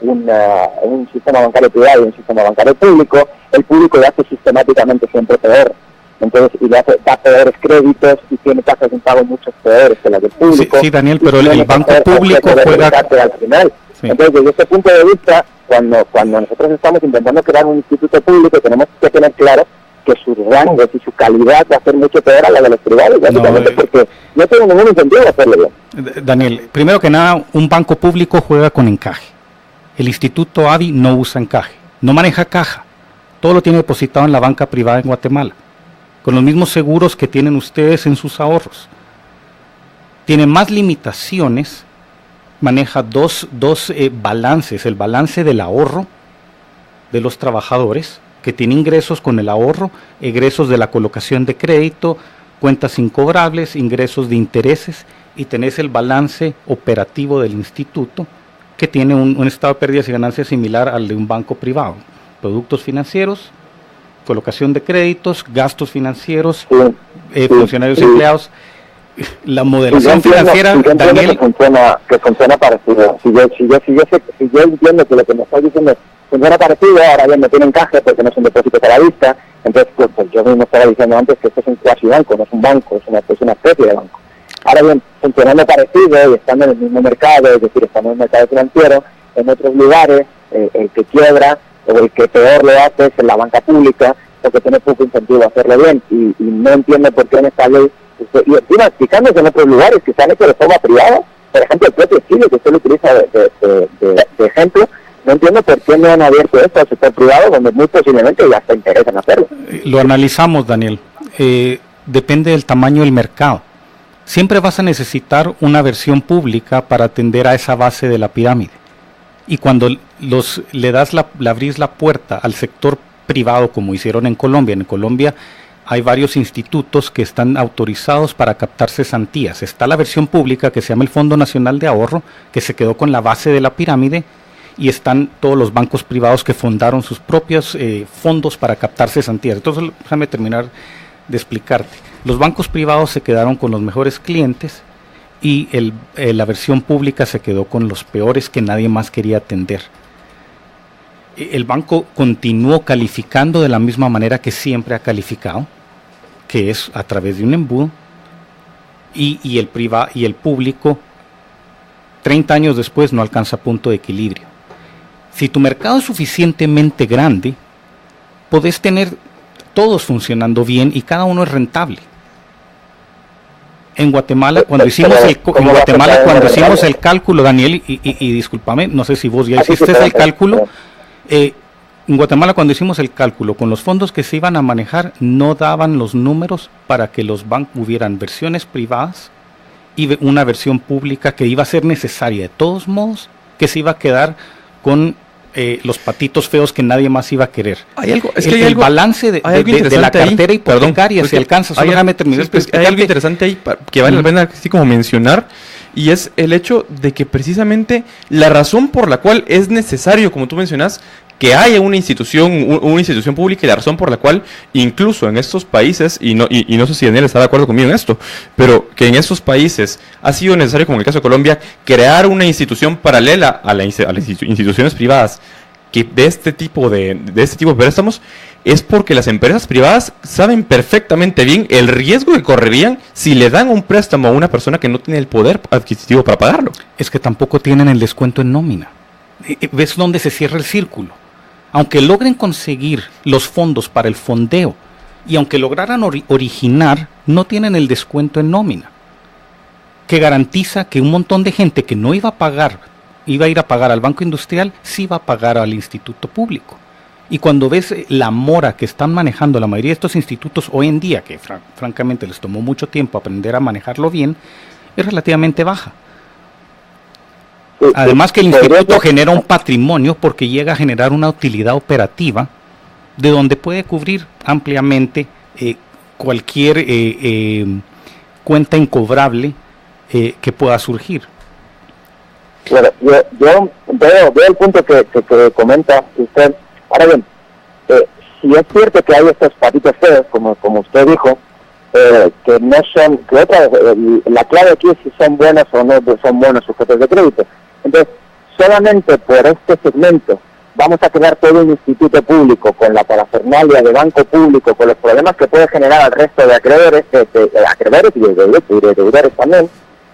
un sistema bancario privado y un sistema bancario público, el público lo hace sistemáticamente siempre peor. entonces y da peores créditos y tiene tasas de impago mucho peores que las del público. Sí, Daniel, pero el banco público juega al final. Sí. Entonces, desde este punto de vista, cuando nosotros estamos intentando crear un instituto público, tenemos que tener claro que sus rangos y su calidad va a ser mucho peor a la de los privados, básicamente porque no tengo ningún incentivo de hacerlo bien. Daniel, primero que nada, un banco público juega con encaje. El Instituto ADI no usa encaje, no maneja caja, todo lo tiene depositado en la banca privada en Guatemala, con los mismos seguros que tienen ustedes en sus ahorros. Tiene más limitaciones, maneja dos balances, el balance del ahorro de los trabajadores, que tiene ingresos con el ahorro, egresos de la colocación de crédito, cuentas incobrables, ingresos de intereses, y tenés el balance operativo del instituto, que tiene un estado de pérdidas y ganancias similar al de un banco privado. Productos financieros, colocación de créditos, gastos financieros, funcionarios empleados. La modelación financiera, Daniel, que funciona parecido. Si yo entiendo que lo que me estás diciendo funciona parecido, ahora bien no tiene encaje porque no es un depósito a la vista, entonces pues yo mismo estaba diciendo antes que esto es un cuasi banco, no es un banco, es una especie de banco. Ahora bien, funcionando parecido y estando en el mismo mercado, es decir, estando en el mercado financiero, en otros lugares, el que quiebra o el que peor lo hace es en la banca pública, porque tiene poco incentivo a hacerlo bien, y no entiendo por qué en esta ley, y encima explicándose en otros lugares que se han hecho de forma privada, por ejemplo el propio Chile, que usted lo utiliza de ejemplo, no entiendo por qué no han abierto esto al sector privado, donde muy posiblemente ya se interesan hacerlo. Lo analizamos, Daniel, depende del tamaño del mercado. Siempre vas a necesitar una versión pública para atender a esa base de la pirámide. Y cuando le abrís la puerta al sector privado, como hicieron en Colombia hay varios institutos que están autorizados para captar cesantías. Está la versión pública que se llama el Fondo Nacional de Ahorro, que se quedó con la base de la pirámide, y están todos los bancos privados que fundaron sus propios fondos para captar cesantías. Entonces, déjame terminar de explicarte. Los bancos privados se quedaron con los mejores clientes y la versión pública se quedó con los peores que nadie más quería atender. El banco continuó calificando de la misma manera que siempre ha calificado, que es a través de un embudo, y el público 30 años después no alcanza punto de equilibrio. Si tu mercado es suficientemente grande, podés tener todos funcionando bien y cada uno es rentable. En Guatemala, cuando hicimos el cálculo, Daniel, y discúlpame, no sé si vos ya hiciste el cálculo, en Guatemala cuando hicimos el cálculo, con los fondos que se iban a manejar, no daban los números para que los bancos hubieran versiones privadas y una versión pública que iba a ser necesaria de todos modos, que se iba a quedar con los patitos feos que nadie más iba a querer. Hay algo, el balance de la cartera hipotecaria, si alcanza, solo déjame terminar. Hay algo interesante ahí que vale la pena así como mencionar, y es el hecho de que precisamente la razón por la cual es necesario, como tú mencionas, que haya una institución pública, y la razón por la cual incluso en estos países, y no sé si Daniel está de acuerdo conmigo en esto, pero que en estos países ha sido necesario, como en el caso de Colombia, crear una institución paralela a las instituciones privadas que de este tipo de préstamos, es porque las empresas privadas saben perfectamente bien el riesgo que correrían si le dan un préstamo a una persona que no tiene el poder adquisitivo para pagarlo. Es que tampoco tienen el descuento en nómina. ¿Ves dónde se cierra el círculo? Aunque logren conseguir los fondos para el fondeo y aunque lograran originar, no tienen el descuento en nómina, que garantiza que un montón de gente que no iba a ir a pagar al Banco Industrial, sí va a pagar al Instituto Público. Y cuando ves la mora que están manejando la mayoría de estos institutos hoy en día, que francamente les tomó mucho tiempo aprender a manejarlo bien, es relativamente baja. Además que el instituto genera un patrimonio porque llega a generar una utilidad operativa de donde puede cubrir ampliamente cualquier cuenta incobrable que pueda surgir. Bueno, yo veo el punto que comenta usted. Ahora bien, si es cierto que hay estos patitos feos, como usted dijo, que no son, la clave aquí es si son buenos o no son buenos sujetos de crédito. Entonces, solamente por este segmento vamos a crear todo un instituto público con la parafernalia de banco público, con los problemas que puede generar al resto de acreedores, acreedores y de deudores también.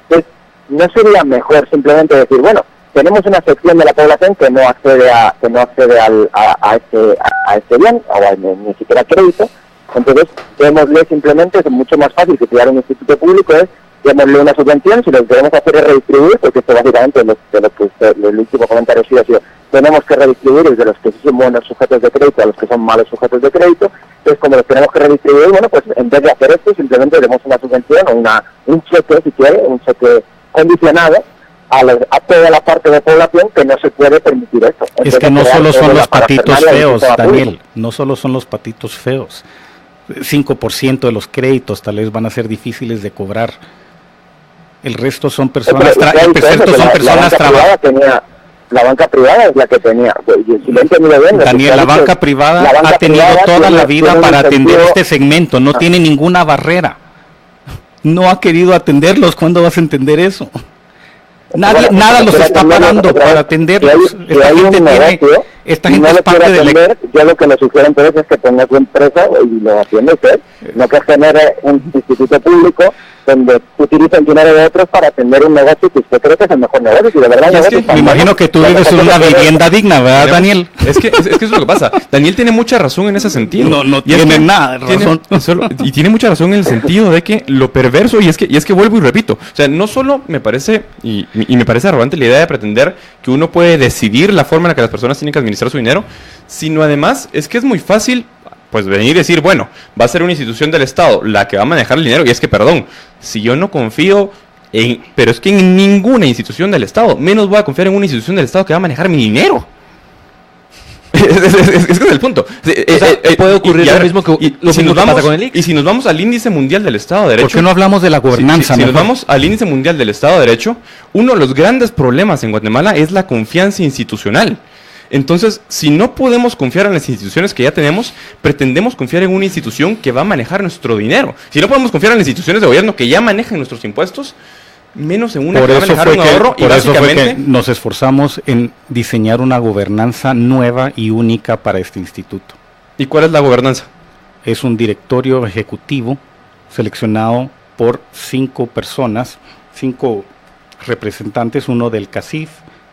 Pues no sería mejor simplemente decir, bueno, tenemos una sección de la población que no accede a este bien, o ni siquiera crédito, entonces démosle simplemente, es mucho más fácil que crear un instituto público, es démosle una subvención, si lo que queremos hacer es redistribuir, porque esto básicamente de lo que usted, el último comentario ha sido, tenemos que redistribuir de los que son buenos sujetos de crédito a los que son malos sujetos de crédito. Entonces, como los tenemos que redistribuir, bueno, pues en vez de hacer esto, simplemente demos una subvención o un cheque, si quiere, un cheque condicionado a toda la parte de población que no se puede permitir esto. Entonces, es que no solo son los patitos feos, Daniel, no solo son los patitos feos. 5% de los créditos tal vez van a ser difíciles de cobrar. El resto son personas trabajando. La banca privada es la que tenía. Si lo he entendido bien, Daniel, la banca privada ha tenido toda la vida para atender este segmento, no tiene ninguna barrera. No ha querido atenderlos. ¿Cuándo vas a entender eso? Nada los está parando para atenderlos. Esta gente es parte de yo lo que le sugiero entonces es que ponga su empresa y lo atiende usted, no que genere un instituto público donde utiliza el dinero de otros para atender un negocio que usted cree que es el mejor negocio. Y de verdad, me imagino que tú vives en una vivienda digna, ¿verdad, Daniel? Es que eso es lo que pasa. Daniel tiene mucha razón en ese sentido. No tiene nada de razón. Y tiene mucha razón en el sentido de que lo perverso, y es que vuelvo y repito, o sea, no solo me parece, y me parece arrogante la idea de pretender que uno puede decidir la forma en la que las personas tienen que administrar su dinero, sino además es que es muy fácil pues venir y decir, bueno, va a ser una institución del Estado la que va a manejar el dinero, y es que, perdón, si yo no confío pero es que en ninguna institución del Estado, menos voy a confiar en una institución del Estado que va a manejar mi dinero. Ese es el punto. Puede ocurrir lo mismo que pasa con el IX. Y si nos vamos al índice mundial del Estado de Derecho, ¿por qué no hablamos de la gobernanza? Si nos vamos al índice mundial del Estado de Derecho, uno de los grandes problemas en Guatemala es la confianza institucional. Entonces, si no podemos confiar en las instituciones que ya tenemos, pretendemos confiar en una institución que va a manejar nuestro dinero. Si no podemos confiar en las instituciones de gobierno que ya manejan nuestros impuestos, menos en una que va a manejar un ahorro. Por eso fue que nos esforzamos en diseñar una gobernanza nueva y única para este instituto. ¿Y cuál es la gobernanza? Es un directorio ejecutivo seleccionado por 5 personas, 5 representantes, uno del CACIF,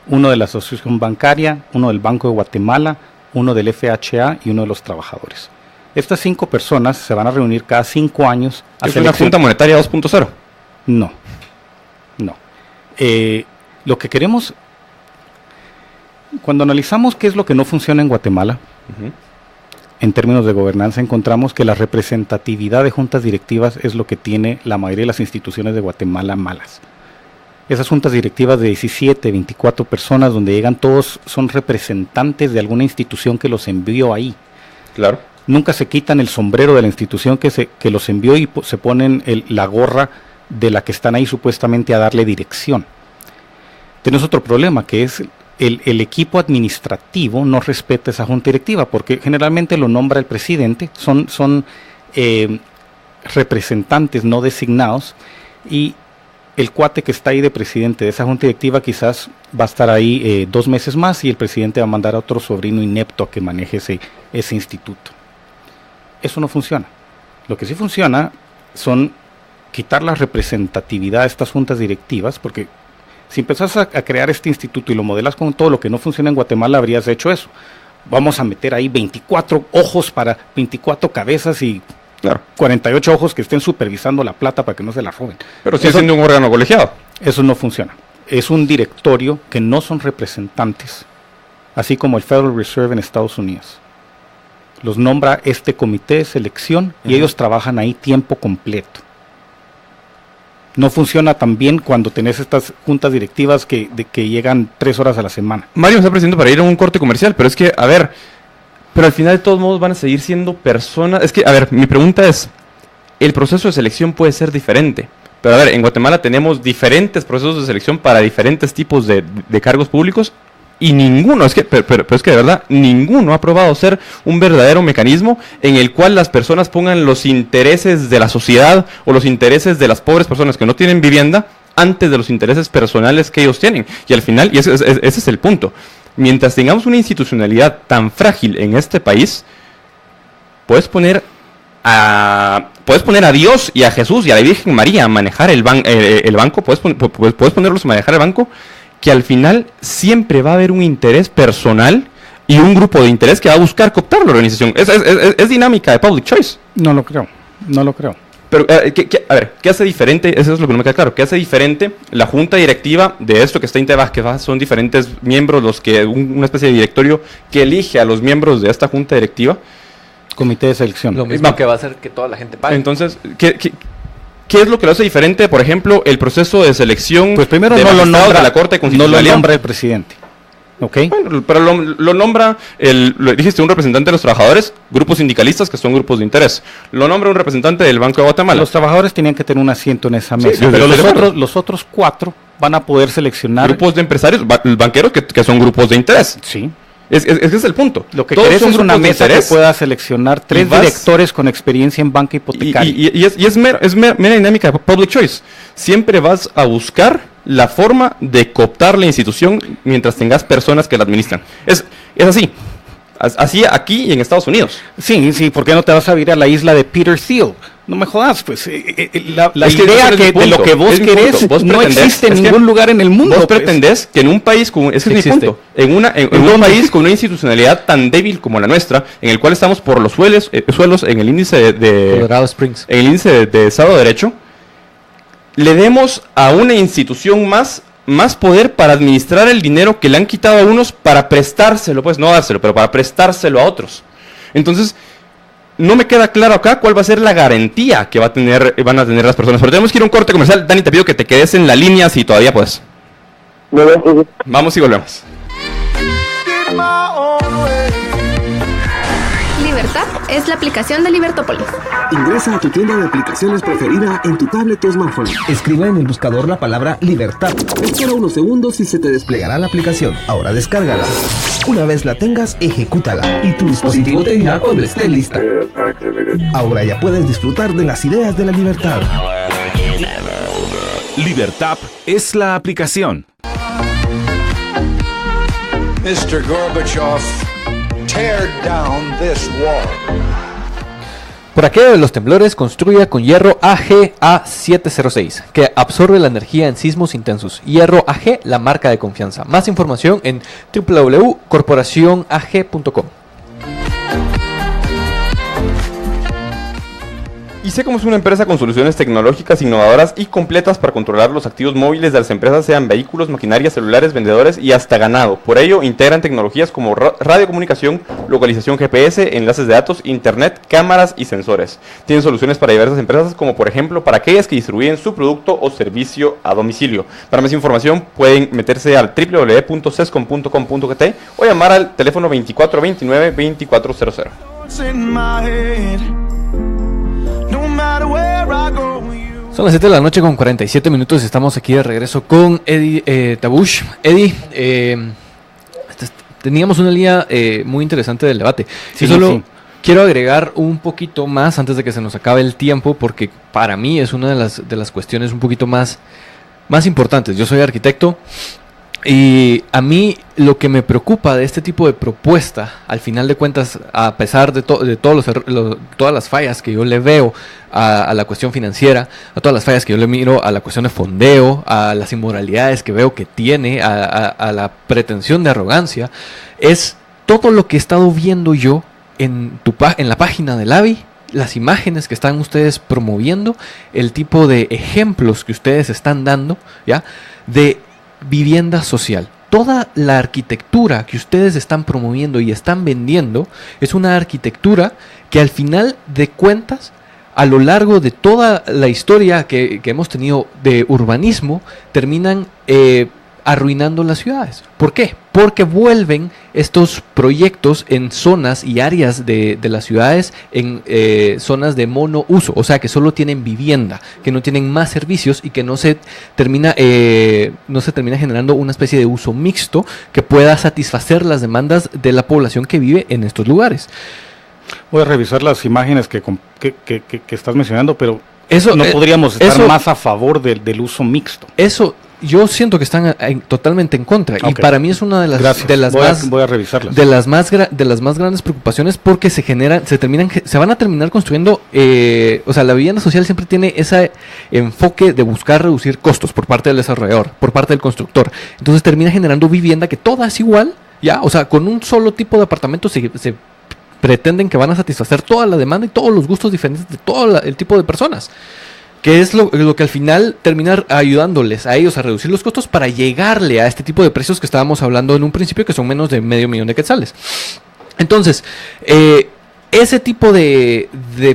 uno de la Asociación Bancaria, uno del Banco de Guatemala, uno del FHA y uno de los trabajadores. Estas 5 personas se van a reunir cada 5 años. ¿Es una Junta Monetaria 2.0? No. Lo que queremos, cuando analizamos qué es lo que no funciona en Guatemala, en términos de gobernanza, encontramos que la representatividad de juntas directivas es lo que tiene la mayoría de las instituciones de Guatemala malas. Esas juntas directivas de 17, 24 personas, donde llegan todos, son representantes de alguna institución que los envió ahí. Claro. Nunca se quitan el sombrero de la institución que los envió y se ponen la gorra de la que están ahí supuestamente a darle dirección. Tenemos otro problema, que es el equipo administrativo no respeta esa junta directiva, porque generalmente lo nombra el presidente, son representantes no designados, y el cuate que está ahí de presidente de esa junta directiva quizás va a estar ahí 2 meses más, y el presidente va a mandar a otro sobrino inepto a que maneje ese instituto. Eso no funciona. Lo que sí funciona son quitar la representatividad de estas juntas directivas, porque si empezás a crear este instituto y lo modelas con todo lo que no funciona en Guatemala, habrías hecho eso. Vamos a meter ahí 24 ojos para 24 cabezas y 48 ojos que estén supervisando la plata para que no se la roben. Pero sigue siendo un órgano colegiado. Eso no funciona. Es un directorio que no son representantes, así como el Federal Reserve en Estados Unidos. Los nombra este comité de selección y ellos trabajan ahí tiempo completo. No funciona tan bien cuando tenés estas juntas directivas que llegan 3 horas a la semana. Mario me está presionando para ir a un corte comercial, pero es que, a ver, pero al final de todos modos van a seguir siendo personas. Es que, a ver, mi pregunta es, el proceso de selección puede ser diferente, pero a ver, en Guatemala tenemos diferentes procesos de selección para diferentes tipos de cargos públicos, y ninguno, pero es que de verdad, ninguno ha probado ser un verdadero mecanismo en el cual las personas pongan los intereses de la sociedad o los intereses de las pobres personas que no tienen vivienda antes de los intereses personales que ellos tienen. Y al final, y ese es el punto, mientras tengamos una institucionalidad tan frágil en este país, puedes poner a Dios y a Jesús y a la Virgen María a manejar el banco, puedes ponerlos a manejar el banco, que al final siempre va a haber un interés personal y un grupo de interés que va a buscar cooptar la organización. Es dinámica de public choice. No lo creo. Pero, a ver, ¿qué hace diferente? Eso es lo que no me queda claro. ¿Qué hace diferente la junta directiva de esto que está Intevas, que son diferentes miembros, una especie de directorio que elige a los miembros de esta junta directiva? Comité de selección. Lo mismo que va a hacer que toda la gente pague. Entonces, ¿qué es lo que lo hace diferente? Por ejemplo, el proceso de selección pues primero de no lo nombra, de la Corte Constitucional. No lo nombra el presidente. ¿Ok? Bueno, pero lo nombra, dijiste, un representante de los trabajadores, grupos sindicalistas que son grupos de interés. Lo nombra un representante del Banco de Guatemala. Los trabajadores tenían que tener un asiento en esa mesa. Sí, pero los otros 4 van a poder seleccionar. Grupos de empresarios, banqueros que son grupos de interés. Sí. Ese es el punto. Lo que todos querés son es una grupos de mesa interés, que pueda seleccionar 3 directores con experiencia en banca hipotecaria. Y es mera dinámica de public choice. Siempre vas a buscar la forma de cooptar la institución mientras tengas personas que la administran. Es así. Así aquí y en Estados Unidos. Sí, ¿por qué no te vas a ir a la isla de Peter Thiel? No me jodas, pues la idea de lo que vos querés no existe en ningún lugar en el mundo. Vos pretendés que en un país con en un país con una institucionalidad tan débil como la nuestra, en el cual estamos por los suelos en el índice de Colorado Springs, en el índice de Estado de Derecho, le demos a una institución más poder para administrar el dinero que le han quitado a unos para prestárselo, pues no dárselo, pero para prestárselo a otros. Entonces, no me queda claro acá cuál va a ser la garantía que van a tener las personas. Pero tenemos que ir a un corte comercial. Dani, te pido que te quedes en la línea si todavía puedes. Vamos y volvemos. Libertad es la aplicación de Libertópolis. Ingresa a tu tienda de aplicaciones preferida en tu tablet o smartphone. Escribe en el buscador la palabra Libertad. Espera unos segundos y se te desplegará la aplicación. Ahora descárgala. Una vez la tengas, ejecútala y tu dispositivo te dirá cuando esté lista. Ahora ya puedes disfrutar de las ideas de la libertad. Libertad es la aplicación. Mr. Gorbachev, tear down this wall. Por aquello de los temblores, construya con hierro AG A706, que absorbe la energía en sismos intensos. Hierro AG, la marca de confianza. Más información en www.corporacionag.com. ISECOM es una empresa con soluciones tecnológicas innovadoras y completas para controlar los activos móviles de las empresas, sean vehículos, maquinarias, celulares, vendedores y hasta ganado. Por ello, integran tecnologías como radiocomunicación, localización GPS, enlaces de datos, internet, cámaras y sensores. Tienen soluciones para diversas empresas, como por ejemplo para aquellas que distribuyen su producto o servicio a domicilio. Para más información pueden meterse al www.sescom.com.gt o llamar al teléfono 2429-2400. Son las 7 de la noche con 47 minutos. Estamos aquí de regreso con Eddie Tabush. Eddie, teníamos una línea muy interesante del debate. Sí, quiero agregar un poquito más antes de que se nos acabe el tiempo, porque para mí es una de las cuestiones un poquito más importantes. Yo soy arquitecto. Y a mí lo que me preocupa de este tipo de propuesta, al final de cuentas, a pesar de todas las fallas que yo le veo a la cuestión financiera, a todas las fallas que yo le miro a la cuestión de fondeo, a las inmoralidades que veo que tiene, a la pretensión de arrogancia, es todo lo que he estado viendo yo en la página del AVI, las imágenes que están ustedes promoviendo, el tipo de ejemplos que ustedes están dando, ¿ya? De vivienda social. Toda la arquitectura que ustedes están promoviendo y están vendiendo es una arquitectura que al final de cuentas, a lo largo de toda la historia que hemos tenido de urbanismo, terminan arruinando las ciudades. ¿Por qué? Porque vuelven estos proyectos en zonas y áreas de las ciudades en zonas de monouso, o sea que solo tienen vivienda, que no tienen más servicios y que no se termina generando una especie de uso mixto que pueda satisfacer las demandas de la población que vive en estos lugares. Voy a revisar las imágenes que estás mencionando, pero eso no podríamos estar más a favor del uso mixto. Eso, yo siento que están totalmente en contra. Y para mí es una de las, voy a revisarlas. de las más grandes preocupaciones, porque se van a terminar construyendo, o sea, la vivienda social siempre tiene ese enfoque de buscar reducir costos por parte del desarrollador, por parte del constructor. Entonces termina generando vivienda que toda es igual, ya, o sea, con un solo tipo de apartamento se pretenden que van a satisfacer toda la demanda y todos los gustos diferentes de todo el tipo de personas, que es lo que al final termina ayudándoles a ellos a reducir los costos para llegarle a este tipo de precios que estábamos hablando en un principio, que son menos de $500,000 de quetzales. Entonces, ese tipo de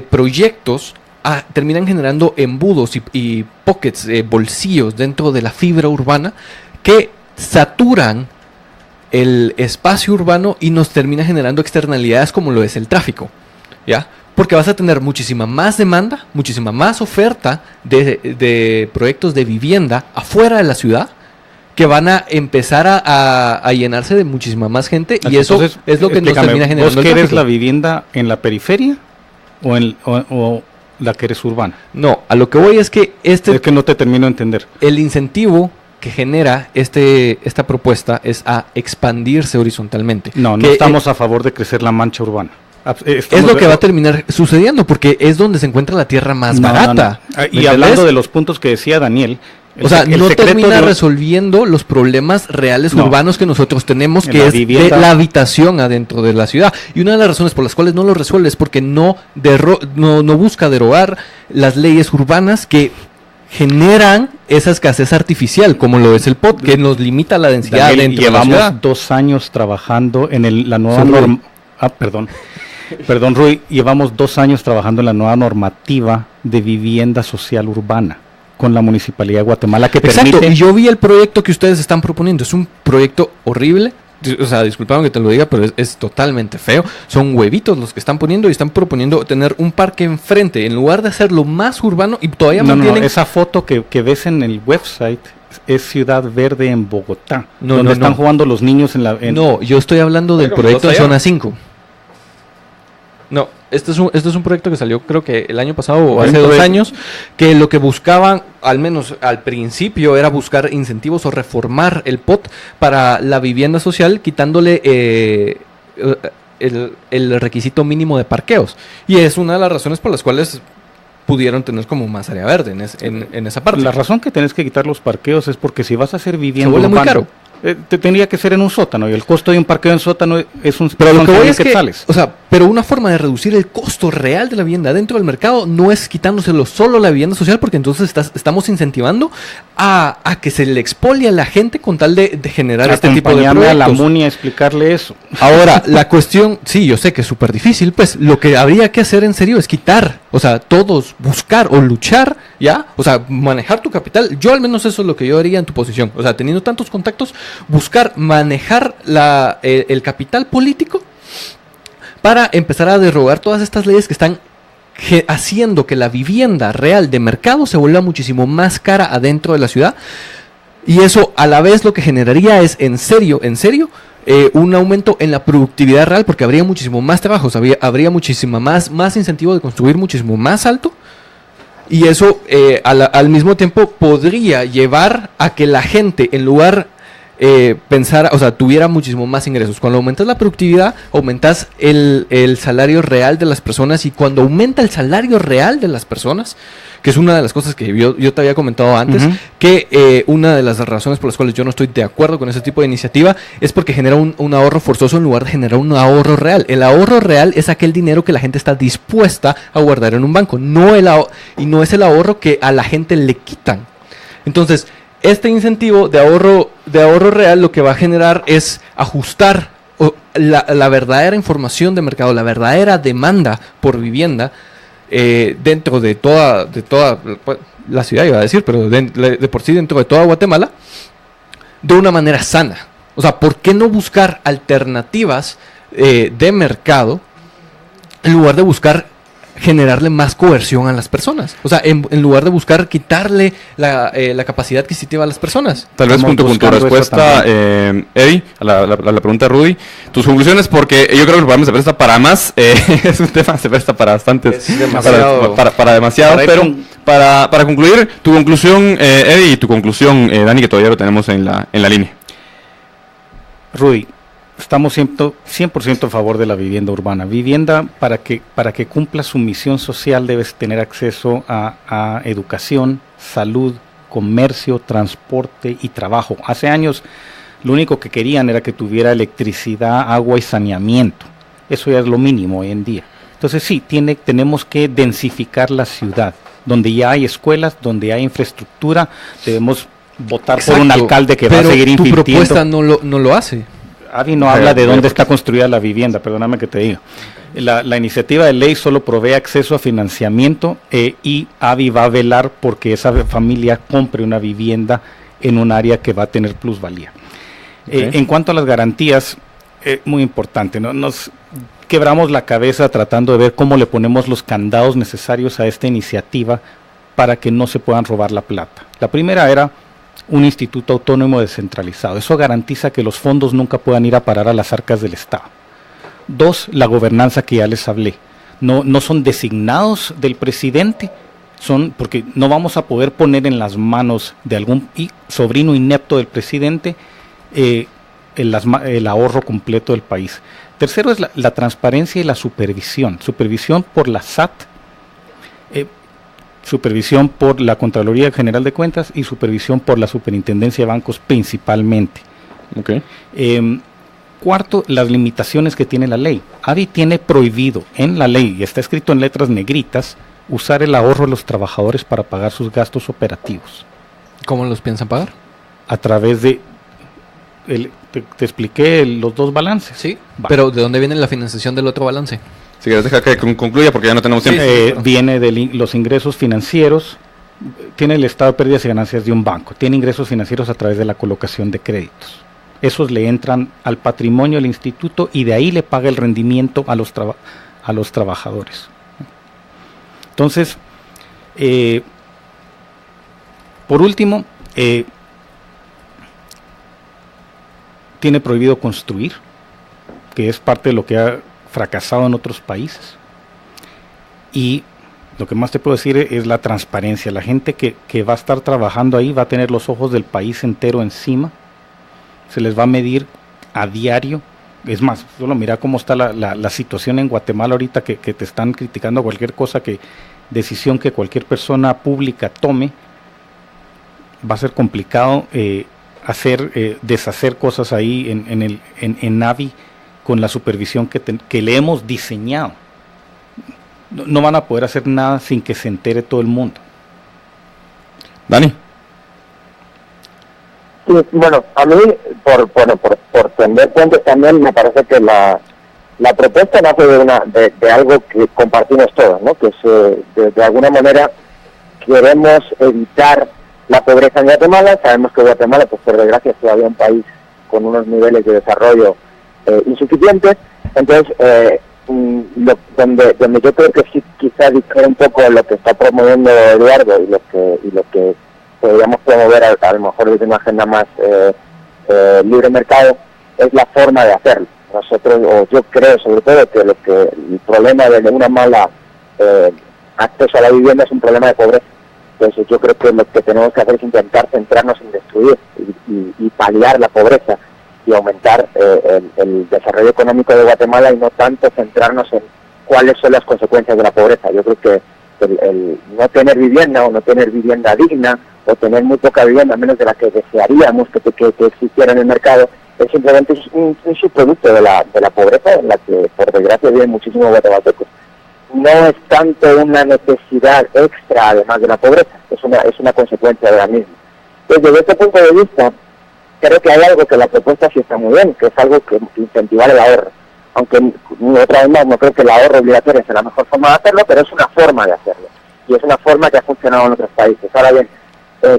proyectos terminan generando embudos y pockets, bolsillos dentro de la fibra urbana que saturan el espacio urbano y nos termina generando externalidades como lo es el tráfico, ¿ya? Porque vas a tener muchísima más demanda, muchísima más oferta de proyectos de vivienda afuera de la ciudad, que van a empezar a llenarse de muchísima más gente. Y entonces, eso es lo que nos termina generando. ¿Vos querés la vivienda en la periferia o la que eres urbana? No, a lo que voy es que es que no te termino de entender. El incentivo que genera esta propuesta es a expandirse horizontalmente. No estamos a favor de crecer la mancha urbana. Es lo que va a terminar sucediendo, porque es donde se encuentra la tierra más barata. No. Y hablando de los puntos que decía Daniel, o sea, no termina resolviendo los problemas reales urbanos que nosotros tenemos, que es de la habitación adentro de la ciudad. Y una de las razones por las cuales no lo resuelve es porque no busca derogar las leyes urbanas que generan esa escasez artificial, como lo es el POT, que nos limita la densidad dentro de la ciudad. Llevamos 2 años trabajando en la nueva norma. Perdón, Rui, llevamos 2 años trabajando en la nueva normativa de vivienda social urbana con la Municipalidad de Guatemala, que Exacto, y yo vi el proyecto que ustedes están proponiendo. Es un proyecto horrible. O sea, disculpame que te lo diga, pero es totalmente feo. Son huevitos los que están poniendo, y están proponiendo tener un parque enfrente, en lugar de hacerlo más urbano, y todavía mantienen... No, esa foto que ves en el website es Ciudad Verde en Bogotá, donde están jugando los niños en la... No, yo estoy hablando del proyecto en Zona 5. No, este es un proyecto que salió, creo que el año pasado o hace 2 años, que lo que buscaban, al menos al principio, era buscar incentivos o reformar el POT para la vivienda social, quitándole el requisito mínimo de parqueos. Y es una de las razones por las cuales pudieron tener como más área verde en esa parte. La razón que tenés que quitar los parqueos es porque si vas a hacer vivienda urbana, muy caro. Tendría que ser en un sótano, y el costo de un parqueo en sótano es un... Pero lo que voy es que, o sea, pero una forma de reducir el costo real de la vivienda dentro del mercado no es quitándoselo solo a la vivienda social, porque entonces estamos incentivando a que se le expolie a la gente con tal de generar este tipo de proyectos. A la MUNI a explicarle eso. Ahora, la cuestión, sí, yo sé que es súper difícil, pues lo que habría que hacer en serio es quitar, o sea, todos buscar o luchar, ¿ya? O sea, manejar tu capital. Yo al menos eso es lo que yo haría en tu posición. O sea, teniendo tantos contactos, buscar manejar el capital político para empezar a derogar todas estas leyes que están haciendo que la vivienda real de mercado se vuelva muchísimo más cara adentro de la ciudad. Y eso a la vez lo que generaría es, en serio, un aumento en la productividad real, porque habría muchísimo más trabajos, habría muchísimo más incentivo de construir muchísimo más alto. Y eso al mismo tiempo podría llevar a que la gente, en lugar pensara, o sea, tuviera muchísimo más ingresos. Cuando aumentas la productividad, aumentas el salario real de las personas, y cuando aumenta el salario real de las personas, que es una de las cosas que yo te había comentado antes, que una de las razones por las cuales yo no estoy de acuerdo con ese tipo de iniciativa es porque genera un ahorro forzoso en lugar de generar un ahorro real. El ahorro real es aquel dinero que la gente está dispuesta a guardar en un banco, y no es el ahorro que a la gente le quitan. Entonces, este incentivo de ahorro real lo que va a generar es ajustar la verdadera información de mercado, la verdadera demanda por vivienda dentro de toda la ciudad, iba a decir, pero de por sí dentro de toda Guatemala, de una manera sana. O sea, ¿por qué no buscar alternativas de mercado en lugar de buscar generarle más coerción a las personas? O sea, en lugar de buscar quitarle la capacidad adquisitiva a las personas. Tal vez junto con tu respuesta, Eddie, a la pregunta de Rudy, tus conclusiones, porque yo creo que el programa se presta para más, es un tema, se presta para bastantes, para demasiado, pero para concluir, tu conclusión, Eddie, y tu conclusión, Dani, que todavía lo tenemos en la línea. Rudy, estamos 100% a favor de la vivienda urbana. Vivienda, para que cumpla su misión social, debes tener acceso a educación, salud, comercio, transporte y trabajo. Hace años lo único que querían era que tuviera electricidad, agua y saneamiento. Eso ya es lo mínimo hoy en día. Entonces sí, tenemos que densificar la ciudad. Donde ya hay escuelas, donde hay infraestructura, debemos votar por un alcalde que va a seguir invirtiendo. Tu propuesta no lo hace. Avi no habla de dónde está construida la vivienda, perdóname que te diga. La iniciativa de ley solo provee acceso a financiamiento y Avi va a velar porque esa familia compre una vivienda en un área que va a tener plusvalía. Okay. En cuanto a las garantías, muy importante, ¿no? Nos quebramos la cabeza tratando de ver cómo le ponemos los candados necesarios a esta iniciativa para que no se puedan robar la plata. La primera era un instituto autónomo descentralizado. Eso garantiza que los fondos nunca puedan ir a parar a las arcas del Estado. 2, la gobernanza que ya les hablé. No son designados del presidente, porque no vamos a poder poner en las manos de algún sobrino inepto del presidente el ahorro completo del país. Tercero es la transparencia y la supervisión. Supervisión por la SAT, supervisión por la Contraloría General de Cuentas y supervisión por la Superintendencia de Bancos principalmente. Okay. Cuarto, las limitaciones que tiene la ley. Avi tiene prohibido en la ley, y está escrito en letras negritas, usar el ahorro de los trabajadores para pagar sus gastos operativos. ¿Cómo los piensan pagar? A través de... Te expliqué los 2 balances. Sí, pero ¿de dónde viene la financiación del otro balance? Si quieres dejar que concluya porque ya no tenemos tiempo. Viene de los ingresos financieros, tiene el estado de pérdidas y ganancias de un banco, tiene ingresos financieros a través de la colocación de créditos. Esos le entran al patrimonio del instituto y de ahí le paga el rendimiento a los trabajadores. Entonces, por último, tiene prohibido construir, que es parte de lo que ha fracasado en otros países. Y lo que más te puedo decir es la transparencia. La gente que va a estar trabajando ahí va a tener los ojos del país entero encima. Se les va a medir a diario. Es más, solo mira cómo está la situación en Guatemala ahorita, que te están criticando cualquier cosa, decisión que cualquier persona pública tome. Va a ser complicado deshacer cosas ahí en Avi con la supervisión que le hemos diseñado. No van a poder hacer nada sin que se entere todo el mundo. Dani. Sí, bueno, a mí, por tender puentes también, me parece que la propuesta nace de algo que compartimos todos, ¿no? Que de alguna manera queremos evitar la pobreza en Guatemala. Sabemos que Guatemala, pues por desgracia, es todavía un país con unos niveles de desarrollo insuficientes. Entonces, donde yo creo que sí, quizá difiere un poco lo que está promoviendo Eduardo y lo que podríamos promover a lo mejor desde una agenda más libre mercado, es la forma de hacerlo. Nosotros, o yo creo sobre todo que el problema de una mala acceso a la vivienda es un problema de pobreza. Entonces yo creo que lo que tenemos que hacer es intentar centrarnos en destruir y paliar la pobreza y aumentar el desarrollo económico de Guatemala, y no tanto centrarnos en cuáles son las consecuencias de la pobreza. Yo creo que el no tener vivienda o no tener vivienda digna o tener muy poca vivienda, menos de la que desearíamos que existiera en el mercado, es simplemente un subproducto de la pobreza en la que por desgracia viven muchísimos guatemaltecos. No es tanto una necesidad extra además de la pobreza, es una consecuencia de la misma. Entonces, desde este punto de vista, creo que hay algo que la propuesta sí está muy bien, que es algo que incentivar el ahorro. Aunque, otra vez más, no creo que el ahorro obligatorio sea la mejor forma de hacerlo, pero es una forma de hacerlo. Y es una forma que ha funcionado en otros países. Ahora bien,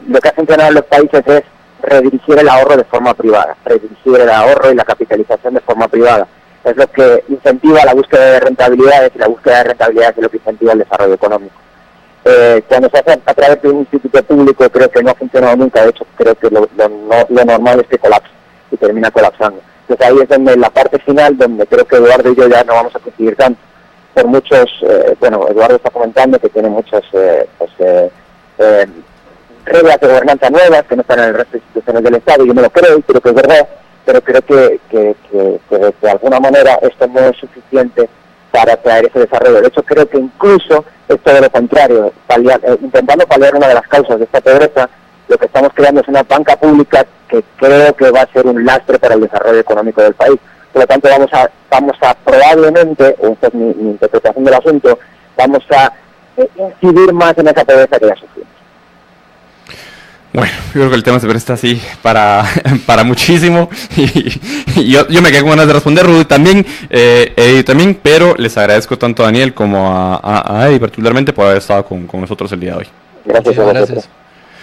lo que ha funcionado en los países es redirigir el ahorro de forma privada, redirigir el ahorro y la capitalización de forma privada. Es lo que incentiva la búsqueda de rentabilidades, y la búsqueda de rentabilidades es lo que incentiva el desarrollo económico. Cuando se hace a través de un instituto público, creo que no ha funcionado nunca. De hecho, creo que lo normal es que colapse y termina colapsando. Entonces ahí es donde la parte final, donde creo que Eduardo y yo ya no vamos a conseguir tanto. Por muchos, Eduardo está comentando que tiene muchos reglas de gobernanza nuevas que no están en el resto de instituciones del Estado. Yo no lo creo, y creo que es verdad, pero creo que de alguna manera esto no es suficiente para traer ese desarrollo. De hecho, creo que incluso es todo lo contrario. Intentando paliar una de las causas de esta pobreza, lo que estamos creando es una banca pública que creo que va a ser un lastre para el desarrollo económico del país. Por lo tanto, vamos a probablemente, o esta es mi interpretación del asunto, vamos a incidir más en esa pobreza que ya sufrimos. Bueno, yo creo que el tema se presta así para muchísimo y yo me quedé con ganas de responder, Rudy también, pero les agradezco tanto a Daniel como a Eddie particularmente por haber estado con nosotros el día de hoy. Gracias.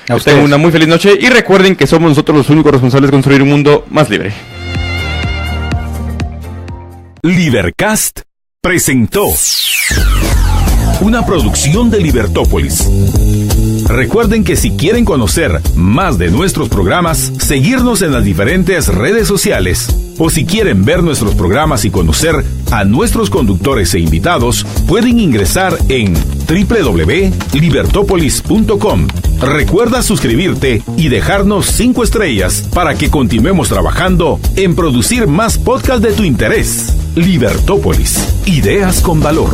A ustedes una muy feliz noche y recuerden que somos nosotros los únicos responsables de construir un mundo más libre. Libercast presentó una producción de Libertópolis. Recuerden que si quieren conocer más de nuestros programas, seguirnos en las diferentes redes sociales, o si quieren ver nuestros programas y conocer a nuestros conductores e invitados, pueden ingresar en www.libertopolis.com. Recuerda suscribirte y dejarnos 5 estrellas para que continuemos trabajando en producir más podcasts de tu interés. Libertópolis, ideas con valor.